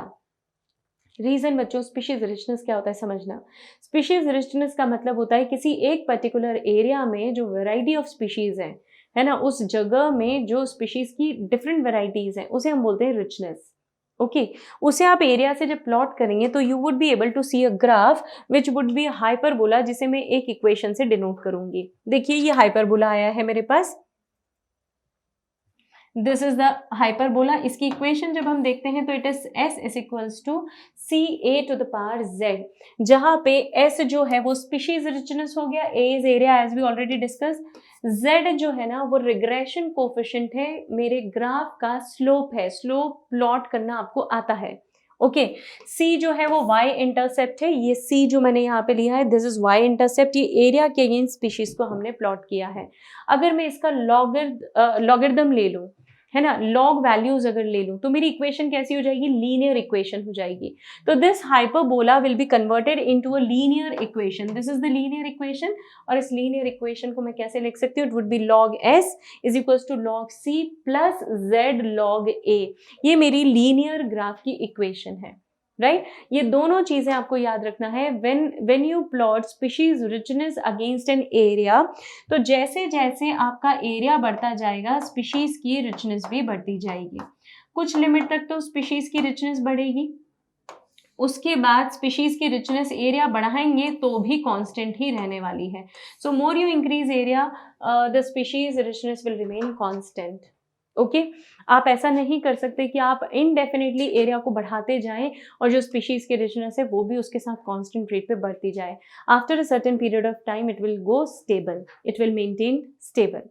Reason बच्चों, स्पीशीज रिचनेस क्या होता है समझना। स्पीशीज रिचनेस का मतलब होता है किसी एक पर्टिकुलर एरिया में जो वेराइटी ऑफ स्पीशीज है ना, उस जगह में जो स्पीशीज की डिफरेंट वेराइटीज हैं उसे हम बोलते हैं रिचनेस। ओके, उसे आप एरिया से जब प्लॉट करेंगे तो you would be able to see a graph which would be hyperbola, जिसे मैं एक इक्वेशन से डिनोट करूंगी। देखिए ये हाइपरबोला आया है मेरे पास, दिस इज द हाइपरबोला। इसकी इक्वेशन जब हम देखते हैं तो it is s is equals to CA⁴z, जहां पे s जो है वो स्पीशीज रिचनेस हो गया, a is area as we already discuss, z जो है ना वो रिग्रेशन कोफिशिएंट है, मेरे ग्राफ का स्लोप है। स्लोप प्लॉट करना आपको आता है। ओके, c जो है वो y इंटरसेप्ट है, ये c जो मैंने यहाँ पे लिया है दिस इज y इंटरसेप्ट, ये एरिया के अगेंस्ट स्पीशीज को हमने प्लॉट किया है। अगर मैं इसका लॉगरिथम ले लूँ, है ना, लॉग वैल्यूज अगर ले लूँ तो मेरी इक्वेशन कैसी हो जाएगी? लीनियर इक्वेशन हो जाएगी। तो this hyperbola will be converted into a linear equation. This is the linear equation, और इस लीनियर इक्वेशन को मैं कैसे लिख सकती हूँ? It would be log s is equals to log c plus z log a। ये मेरी लीनियर ग्राफ की इक्वेशन है, राइट? ये दोनों चीजें आपको याद रखना है when you plot species richness against an area. तो जैसे जैसे आपका एरिया बढ़ता जाएगा स्पीशीज की रिचनेस भी बढ़ती जाएगी। कुछ लिमिट तक तो स्पीशीज की रिचनेस बढ़ेगी, उसके बाद स्पीशीज की रिचनेस एरिया बढ़ाएंगे तो भी कांस्टेंट ही रहने वाली है। So more you increase area the species richness will remain constant. Okay, आप ऐसा नहीं कर सकते कि आप इनडेफिनेटली एरिया को बढ़ाते जाएं और जो स्पीशीज की रिचनेस है वो भी उसके साथ कांस्टेंट रेट पे बढ़ती जाए। After a certain period of time it will go stable, it will maintain stable.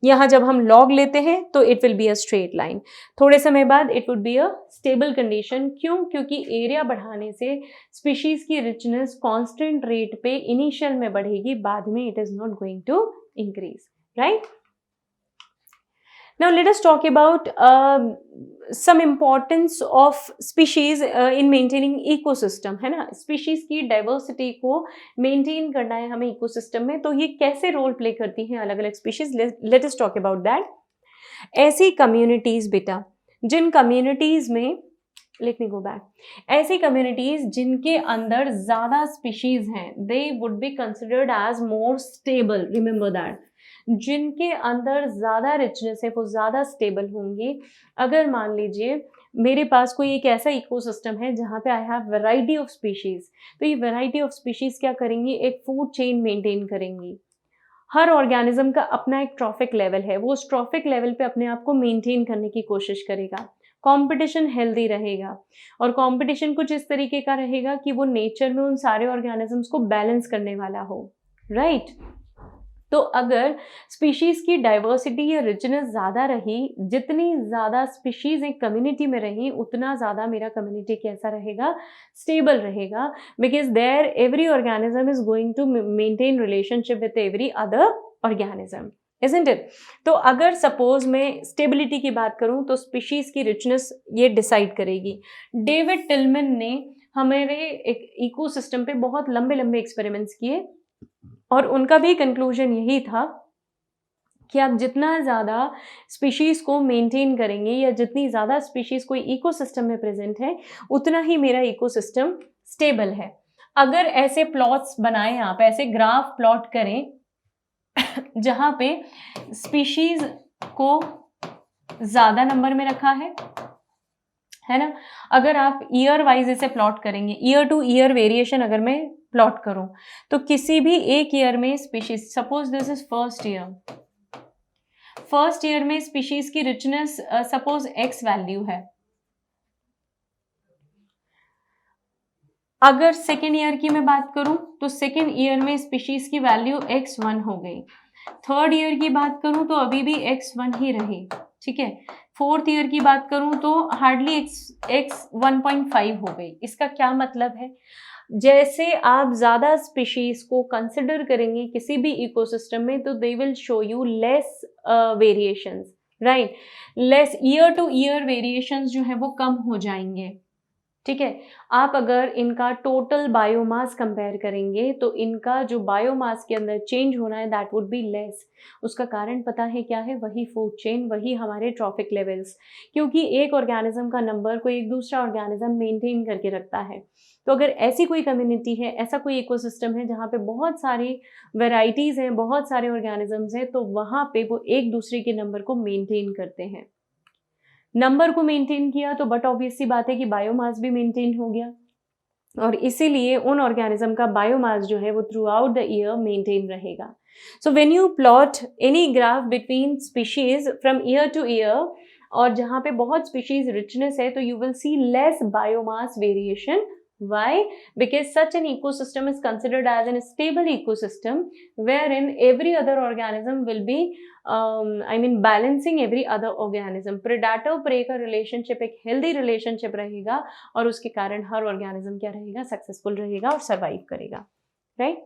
यहाँ जब हम लॉग लेते हैं तो it will be a straight line, थोड़े समय बाद it would be a stable condition. क्यों? क्योंकि एरिया बढ़ाने से स्पीशीज की रिचनेस कांस्टेंट रेट पे इनिशियल में बढ़ेगी, बाद में it is not going to increase, right? Now let us talk about some importance of species in maintaining ecosystem, है ना। species की diversity को maintain करना है हमें ecosystem में, तो ये कैसे role play करती हैं अलग अलग species? Let us talk about that. ऐसी communities बेटा जिन communities में लेट मी गो बैक, ऐसी कम्युनिटीज जिनके अंदर ज्यादा स्पीशीज हैं, they would be considered as more stable, remember that, जिनके अंदर ज्यादा रिचनेस है वो ज्यादा स्टेबल होंगी। अगर मान लीजिए मेरे पास कोई एक ऐसा इकोसिस्टम है जहाँ पे आई हैव वैरायटी ऑफ स्पीशीज, तो ये वैरायटी ऑफ स्पीशीज क्या करेंगी, एक फूड चेन मेंटेन करेंगी। हर ऑर्गेनिज्म का अपना एक ट्रॉफिक लेवल है, वो उस ट्रॉफिक लेवल पे अपने आप को मेंटेन करने की कोशिश करेगा। कंपटीशन हेल्दी रहेगा, और कंपटीशन कुछ इस तरीके का रहेगा कि वो नेचर में उन सारे ऑर्गेनिजम्स को बैलेंस करने वाला हो, राइट। तो अगर स्पीशीज की डाइवर्सिटी या रिचनेस ज़्यादा रही, जितनी ज़्यादा स्पीशीज एक कम्युनिटी में रही, उतना ज़्यादा मेरा कम्युनिटी कैसा रहेगा, स्टेबल रहेगा, because there every organism is going to maintain relationship with every other organism, isn't it? तो अगर सपोज मैं स्टेबिलिटी की बात करूं तो स्पीशीज की रिचनेस ये डिसाइड करेगी। डेविड टिलमन ने हमारे एक इकोसिस्टम पे बहुत लंबे लंबे एक्सपेरिमेंट्स किए, और उनका भी कंक्लूजन यही था कि आप जितना ज़्यादा स्पीशीज को मेंटेन करेंगे या जितनी ज़्यादा स्पीशीज कोई इकोसिस्टम में प्रेजेंट है, उतना ही मेरा इकोसिस्टम स्टेबल है। अगर ऐसे प्लॉट्स बनाएं, आप ऐसे ग्राफ प्लॉट करें जहां पे स्पीशीज को ज्यादा नंबर में रखा है ना, अगर आप ईयर वाइज इसे प्लॉट करेंगे, ईयर टू ईयर वेरिएशन अगर मैं प्लॉट करूं, तो किसी भी एक ईयर में species, suppose this is first year में स्पीशीज की रिचनेस सपोज एक्स वैल्यू है। अगर सेकेंड ईयर की मैं बात करूं तो सेकेंड ईयर में स्पीशीज की वैल्यू x1 हो गई। थर्ड ईयर की बात करूं तो अभी भी x1 ही रही, ठीक है। फोर्थ ईयर की बात करूं तो हार्डली x 1.5 हो गई। इसका क्या मतलब है, जैसे आप ज्यादा स्पीशीज को कंसिडर करेंगे किसी भी इकोसिस्टम में, तो they will show you less variations, right, less year to year variations जो है वो कम हो जाएंगे, ठीक है। आप अगर इनका टोटल बायोमास कंपेयर करेंगे तो इनका जो बायोमास के अंदर चेंज होना है दैट वुड बी लेस। उसका कारण पता है क्या है, वही फूड चेन, वही हमारे ट्रॉफिक लेवल्स, क्योंकि एक ऑर्गेनिज्म का नंबर कोई एक दूसरा ऑर्गेनिज्म मेंटेन करके रखता है। तो अगर ऐसी कोई कम्युनिटी है, ऐसा कोई इकोसिस्टम है जहाँ पे बहुत सारी वेराइटीज़ हैं, बहुत सारे ऑर्गेनिजम्स हैं, तो वहाँ पे वो एक दूसरे के नंबर को मेंटेन करते हैं। नंबर को मेंटेन किया तो बट ऑब्वियस सी बात है कि बायोमास भी मेंटेन हो गया, और इसीलिए उन ऑर्गेनिज्म का बायोमास जो है वो throughout the year maintain रहेगा। So when you plot any graph between species from year to year, और जहाँ पे बहुत स्पीशीज रिचनेस है, तो you will see less biomass variation. Why? Because such an ecosystem is considered as a stable ecosystem wherein every other organism will be balancing every other organism. Predator prey का relationship एक healthy relationship रहेगा, और उसके कारण हर organism क्या रहेगा, successful रहेगा और survive करेगा, right?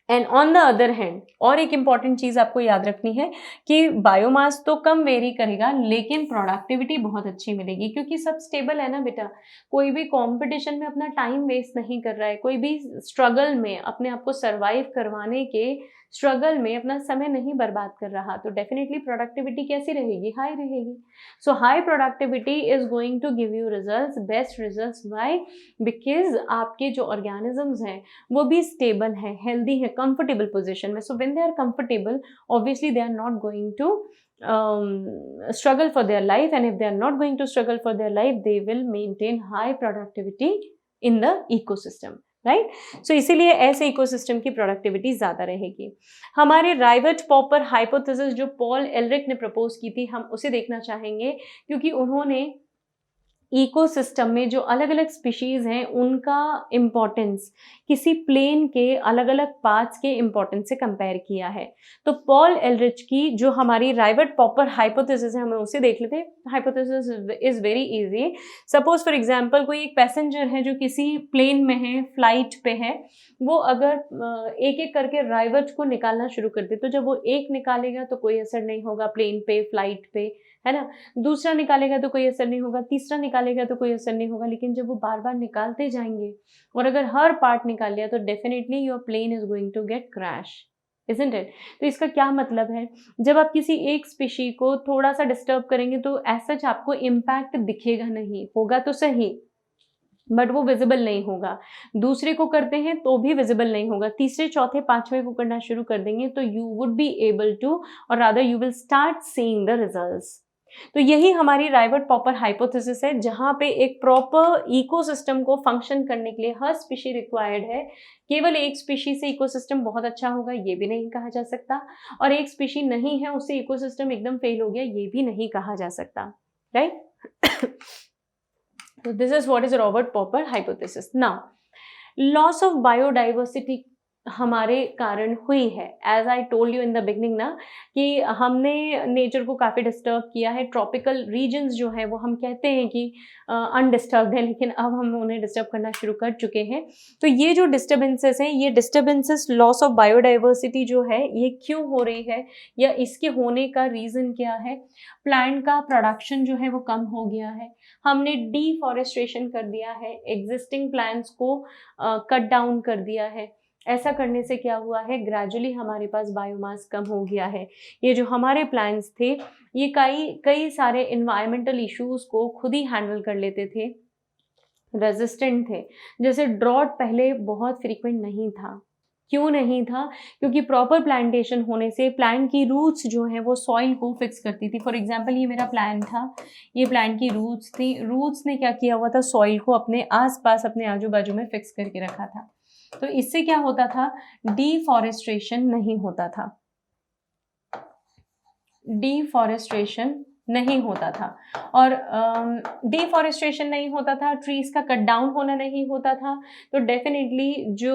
And on the other hand, और एक इंपॉर्टेंट चीज आपको याद रखनी है कि बायोमास तो कम वेरी करेगा लेकिन प्रोडक्टिविटी बहुत अच्छी मिलेगी, क्योंकि सब स्टेबल है ना बेटा। कोई भी कंपटीशन में अपना टाइम वेस्ट नहीं कर रहा है, कोई भी स्ट्रगल में अपने आप को सर्वाइव करवाने के स्ट्रगल में अपना समय नहीं बर्बाद कर रहा, तो डेफिनेटली प्रोडक्टिविटी कैसी रहेगी, हाई रहेगी। So high productivity is going to give you results, best results. Why? Because आपके जो ऑर्गेनिजम्स हैं वो भी स्टेबल है, हेल्दी है, कंफर्टेबल पोजिशन में। So when they are comfortable, obviously they are not going to struggle for their life, and if they are not going to struggle for their life, they will maintain high productivity in the ecosystem, right. So इसीलिए ऐसे ecosystem की productivity ज़्यादा रहेगी। हमारे rivet popper hypothesis जो Paul Ehrlich ने propose की थी, हम उसे देखना चाहेंगे, क्योंकि उन्होंने इकोसिस्टम में जो अलग अलग स्पीशीज़ हैं उनका इम्पोर्टेंस किसी प्लेन के अलग अलग पार्ट्स के इम्पोर्टेंस से कंपेयर किया है। तो पॉल एलरिच की जो हमारी राइवर्ट पॉपर हाइपोथेसिस है, हमें उसे देख लेते। Hypothesis is very easy. Suppose for example कोई एक पैसेंजर है जो किसी प्लेन में है, फ्लाइट पे है, वो अगर एक एक करके राइवर्ट को निकालना शुरू कर दे, तो जब वो एक निकालेगा तो कोई असर नहीं होगा प्लेन पे, फ्लाइट पे, है ना। दूसरा निकालेगा तो कोई असर नहीं होगा, तीसरा निकालेगा तो कोई असर नहीं होगा। लेकिन जब वो बार बार निकालते जाएंगे और अगर हर पार्ट निकाल लिया तो definitely your plane is going to get crash, isn't it? तो इसका क्या मतलब है, जब आप किसी एक स्पीशी को थोड़ा सा डिस्टर्ब करेंगे तो एज सच आपको इम्पैक्ट दिखेगा नहीं, होगा तो सही बट वो विजिबल नहीं होगा। दूसरे को करते हैं तो भी विजिबल नहीं होगा, तीसरे चौथे पांचवे को करना शुरू कर देंगे तो you would be able to, और rather you will start seeing the results. तो यही हमारी राइवर्ट पॉपर हाइपोथेसिस है, जहाँ पे एक प्रॉपर इकोसिस्टम को फंक्शन करने के लिए हर स्पीशी रिक्वायर्ड है। केवल एक स्पीशी से इकोसिस्टम बहुत अच्छा होगा ये भी नहीं कहा जा सकता, और एक स्पीशी नहीं है उससे इकोसिस्टम एकदम फेल हो गया ये भी नहीं कहा जा सकता, right? So this is what is Robert Popper hypothesis. Now, loss of biodiversity हमारे कारण हुई है, as I told you in the beginning ना, कि हमने नेचर को काफ़ी डिस्टर्ब किया है। ट्रॉपिकल रीजन्स जो है वो हम कहते हैं कि अनडिस्टर्ब्ड है, लेकिन अब हम उन्हें डिस्टर्ब करना शुरू कर चुके हैं। तो ये जो डिस्टर्बेंसेस हैं, ये डिस्टर्बेंसेस, लॉस ऑफ बायोडाइवर्सिटी जो है ये क्यों हो रही है, या इसके होने का रीज़न क्या है? प्लांट का प्रोडक्शन जो है वो कम हो गया है, हमने डिफॉरेस्टेशन कर दिया है, एग्जिस्टिंग प्लांट्स को कट डाउन कर दिया है। ऐसा करने से क्या हुआ है, ग्रेजुअली हमारे पास बायोमास कम हो गया है। ये जो हमारे प्लांट्स थे ये कई सारे इन्वायरमेंटल इश्यूज को खुद ही हैंडल कर लेते थे, रेजिस्टेंट थे। जैसे ड्रॉट पहले बहुत फ्रीक्वेंट नहीं था। क्यों नहीं था? क्योंकि प्रॉपर प्लांटेशन होने से प्लांट की रूट्स जो है वो सॉइल को फिक्स करती थी। फॉर एग्जांपल ये मेरा प्लांट था, ये प्लांट की रूट्स थी, रूट्स ने क्या किया हुआ था, सॉइल को अपने आसपास, अपने आजू बाजू में फिक्स करके रखा था। तो इससे क्या होता था, डिफॉरेस्टेशन नहीं होता था, डिफॉरेस्टेशन नहीं होता था। और डिफॉरेस्टेशन नहीं होता था, ट्रीज का कट डाउन होना नहीं होता था, तो डेफिनेटली जो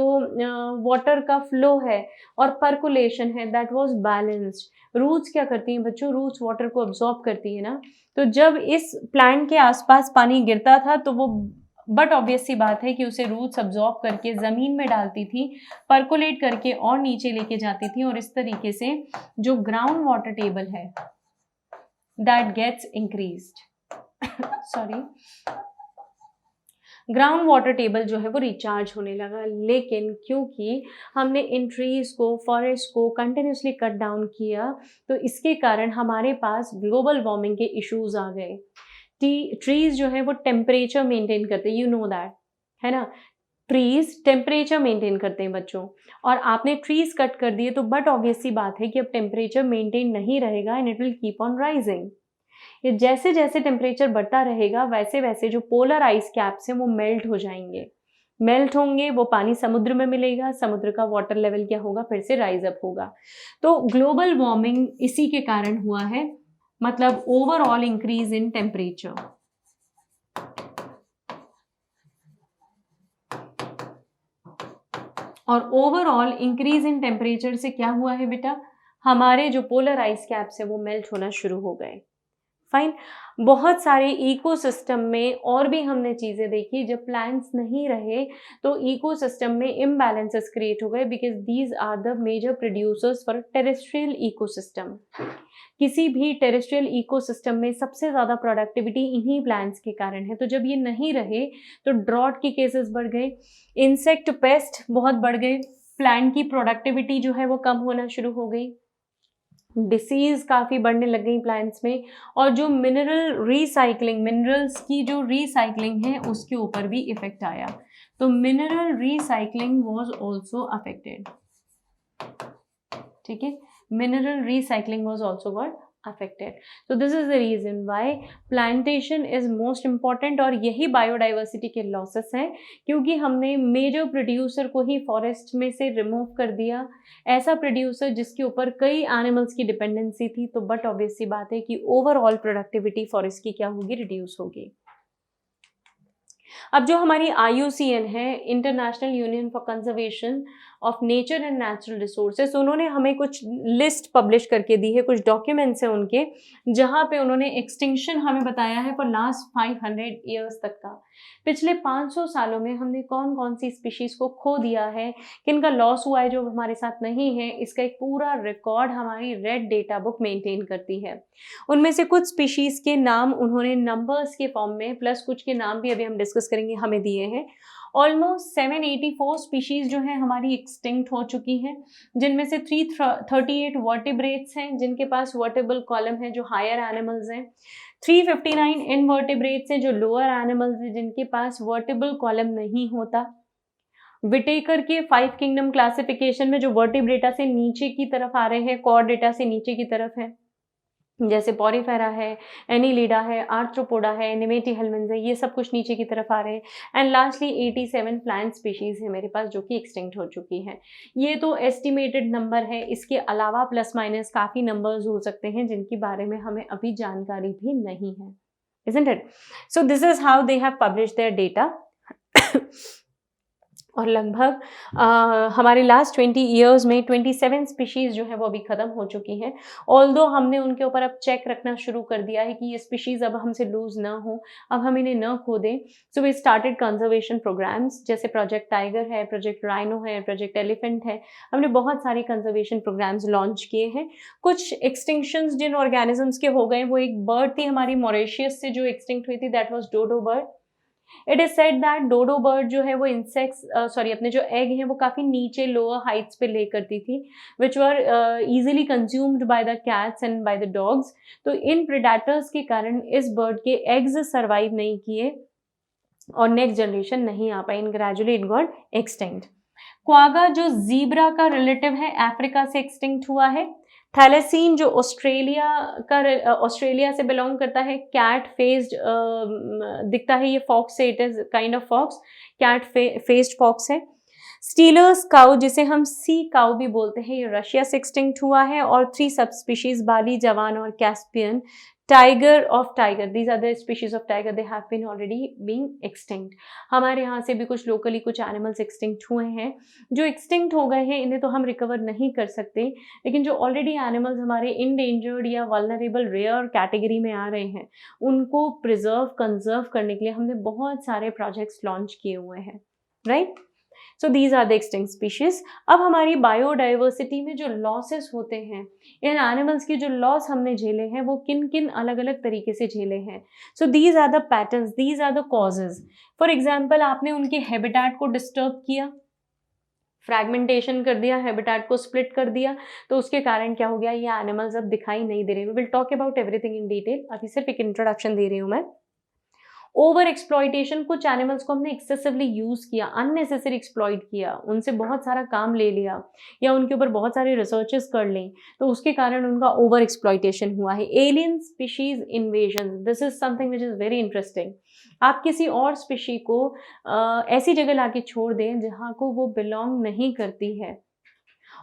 वाटर का फ्लो है और पर्कुलेशन है दैट वाज बैलेंस्ड। रूट्स क्या करती हैं बच्चों, रूट्स वाटर को अब्सॉर्ब करती है ना। तो जब इस प्लांट के आसपास पानी गिरता था तो वो, बट ऑब्वियस सी बात है कि उसे रूट्स अब्सॉर्ब करके ज़मीन में डालती थी, पर्कुलेट करके और नीचे लेके जाती थी, और इस तरीके से जो ग्राउंड वाटर टेबल है that gets increased sorry, ground water table जो है वो रिचार्ज होने लगा। लेकिन क्योंकि हमने इन ट्रीज को, फॉरेस्ट को कंटिन्यूसली कट डाउन किया, तो इसके कारण हमारे पास ग्लोबल वार्मिंग के इश्यूज आ गए। ट्रीज जो है वो टेम्परेचर मेंटेन करते हैं, यू नो दैट, है ना। ट्रीज टेम्परेचर मेंटेन करते हैं बच्चों, और आपने ट्रीज कट कर दिए तो बट ऑब्वियस सी बात है कि अब टेम्परेचर मेंटेन नहीं रहेगा and it will keep on rising. ये जैसे जैसे टेम्परेचर बढ़ता रहेगा वैसे वैसे जो पोलर आइस कैप्स हैं वो मेल्ट हो जाएंगे, मेल्ट होंगे, वो पानी समुद्र में मिलेगा, समुद्र का वाटर लेवल क्या होगा, फिर से राइज अप होगा। तो ग्लोबल वार्मिंग इसी के कारण हुआ है, मतलब ओवरऑल इंक्रीज इन टेम्परेचर। और ओवरऑल इंक्रीज इन टेम्परेचर से क्या हुआ है बेटा, हमारे जो पोलर आइस कैप्स है वो मेल्ट होना शुरू हो गए। फाइन। बहुत सारे इकोसिस्टम में और भी हमने चीज़ें देखी, जब प्लांट्स नहीं रहे तो इकोसिस्टम में इम्बैलेंसेस क्रिएट हो गए, because these are the major producers for terrestrial ecosystem. किसी भी टेरेस्ट्रियल इकोसिस्टम में सबसे ज़्यादा प्रोडक्टिविटी इन्हीं प्लांट्स के कारण है। तो जब ये नहीं रहे तो ड्रॉट के केसेस बढ़ गए, इंसेक्ट पेस्ट बहुत बढ़ गए, प्लांट की प्रोडक्टिविटी जो है वो कम होना शुरू हो गई, डिसीज काफ़ी बढ़ने लग गई प्लांट्स में, और जो मिनरल रिसाइकलिंग, मिनरल्स की जो रिसाइकलिंग है उसके ऊपर भी इफेक्ट आया। तो mineral recycling was also affected, ठीक है, mineral recycling was also got affected. So this is the reason why plantation is most important, और यही बायोडाइवर्सिटी के लॉसेस हैं, क्योंकि हमने मेजर प्रोड्यूसर को ही फॉरेस्ट में से रिमूव कर दिया, ऐसा प्रोड्यूसर जिसके ऊपर कई एनिमल्स की डिपेंडेंसी थी। तो बट ऑब्वियस सी बात है कि ओवरऑल प्रोडक्टिविटी फॉरेस्ट की क्या होगी, रिड्यूस होगी। अब जो हमारी IUCN है, international Union for Conservation of nature and natural resources, उन्होंने हमें कुछ लिस्ट पब्लिश करके दी है, कुछ डॉक्यूमेंट्स हैं उनके, जहाँ पे उन्होंने एक्सटिंक्शन हमें बताया है फॉर लास्ट 500 ईयर्स तक का। पिछले 500 सालों में हमने कौन कौन सी स्पीशीज़ को खो दिया है, किनका लॉस हुआ है जो हमारे साथ नहीं है, इसका एक पूरा रिकॉर्ड हमारी रेड डेटा बुक मेंटेन करती है। उनमें से कुछ स्पीशीज़ के नाम उन्होंने नंबर्स के फॉर्म में, प्लस कुछ के नाम भी अभी हम डिस्कस करेंगे, हमें दिए हैं, ऑलमोस्ट 784 स्पीशीज जो है हमारी एक्सटिंक्ट हो चुकी हैं, जिनमें से 338 वर्टिब्रेट्स हैं जिनके पास वर्टिबल कॉलम है जो हायर एनिमल्स हैं, 359 इनवर्टिब्रेट्स हैं जो लोअर एनिमल्स हैं जिनके पास वर्टिबल कॉलम नहीं होता। विटेकर के 5 किंगडम क्लासिफिकेशन में जो वर्टिब्रेटा से नीचे की तरफ आ रहे हैं, कॉर्डेटा से नीचे की तरफ है, जैसे पॉरीफेरा है, एनिलिडा है, आर्थ्रोपोडा है, नेमेटीहेल्मिन्स है, ये सब कुछ नीचे की तरफ आ रहे हैं। एंड लास्टली 87 प्लांट स्पीशीज है मेरे पास जो कि एक्सटिंक्ट हो चुकी हैं। ये तो एस्टिमेटेड नंबर है, इसके अलावा प्लस माइनस काफ़ी नंबर्स हो सकते हैं जिनके बारे में हमें अभी जानकारी भी नहीं है, isn't it? So this is how they have published their data. और लगभग हमारे लास्ट 20 ईयर्स में 27 स्पीशीज़ जो है वो अभी ख़त्म हो चुकी हैं। ऑल्दो हमने उनके ऊपर अब चेक रखना शुरू कर दिया है कि ये स्पीशीज़ अब हमसे लूज़ ना हो, अब हम इन्हें न खो दें। So we started conservation programs, जैसे प्रोजेक्ट टाइगर है, प्रोजेक्ट राइनो है, प्रोजेक्ट एलिफेंट है। हमने बहुत सारे कंजर्वेशन प्रोग्राम्स लॉन्च किए हैं। कुछ एक्सटिंक्शंस जिन ऑर्गेनिजम्स के हो गए, वो एक बर्ड थी हमारी मॉरिशियस से जो एक्सटिंक्ट हुई थी, that was dodo bird. It is said that dodo bird जो है वो अपने जो एग हैं वो काफ़ी नीचे लोअर हाइट्स पे ले करती थी, which were easily consumed by the cats and by the dogs. तो इन प्रेडेटर्स के कारण इस बर्ड के एग्स सर्वाइव नहीं किए और नेक्स्ट जनरेशन नहीं आ पाई, in gradually it got extinct. Quagga जो जीब्रा का रिलेटिव है, अफ्रीका से एक्सटिंक्ट हुआ है। थैलेसीन जो ऑस्ट्रेलिया से बिलोंग करता है, कैट फेस्ड दिखता है, ये फॉक्स से, it is kind of fox, cat faced fox है। स्टीलर्स काउ जिसे हम सी काउ भी बोलते हैं, ये रशिया से एक्सटिंक्ट हुआ है। और 3 सब स्पीशीज, बाली, जवान और Caspian. Tiger of tiger, these are the species of tiger, they have been already being extinct. हमारे यहाँ से भी कुछ लोकली कुछ एनिमल्स एक्सटिंक्ट हुए हैं। जो एक्सटिंक्ट हो गए हैं इन्हें तो हम रिकवर नहीं कर सकते, लेकिन जो ऑलरेडी एनिमल्स हमारे इंडेंजर्ड या वल्नरेबल रेयर कैटेगरी में आ रहे हैं, उनको प्रिजर्व कंजर्व करने के लिए हमने बहुत सारे प्रोजेक्ट्स लॉन्च किए हुए हैं, राइट। So these are the extinct species. अब हमारी बायोडाइवर्सिटी में जो लॉसेस होते हैं, इन एनिमल्स के जो लॉस हमने झेले हैं वो किन किन अलग अलग तरीके से झेले हैं। So these are the patterns, these are the causes. For example, आपने उनके हैबिटेट को डिस्टर्ब किया, फ्रैगमेंटेशन कर दिया, हैबिटेट को स्प्लिट कर दिया, तो उसके कारण क्या हो गया, ये एनिमल्स अब दिखाई नहीं दे रहे। We will talk about everything in detail, अभी सिर्फ एक इंट्रोडक्शन दे रही हूँ मैं। ओवर एक्सप्लॉइटेशन, कुछ एनिमल्स को हमने एक्सेसिवली यूज़ किया, अननेसेसरी एक्सप्लॉइट किया, उनसे बहुत सारा काम ले लिया या उनके ऊपर बहुत सारे रिसर्चेस कर लें, तो उसके कारण उनका ओवर एक्सप्लॉइटेशन हुआ है। Alien species invasion, this is something which is very interesting. आप किसी और स्पीशी को ऐसी जगह लाके छोड़ दें जहाँ को वो बिलोंग नहीं करती है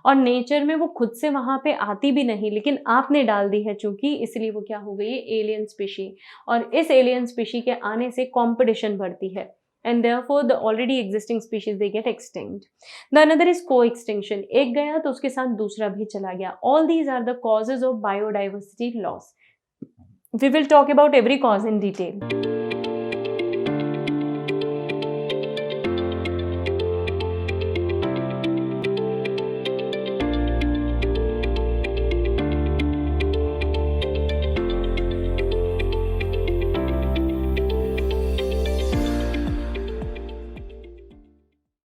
और नेचर में वो खुद से वहाँ पे आती भी नहीं, लेकिन आपने डाल दी है चूंकि, इसलिए वो क्या हो गई है, एलियन स्पीशी। और इस एलियन स्पीशी के आने से कंपटीशन बढ़ती है, and therefore the already existing species they get extinct. The another is co-extinction, एक गया तो उसके साथ दूसरा भी चला गया। All these are the causes of biodiversity loss. We will talk about every cause in detail.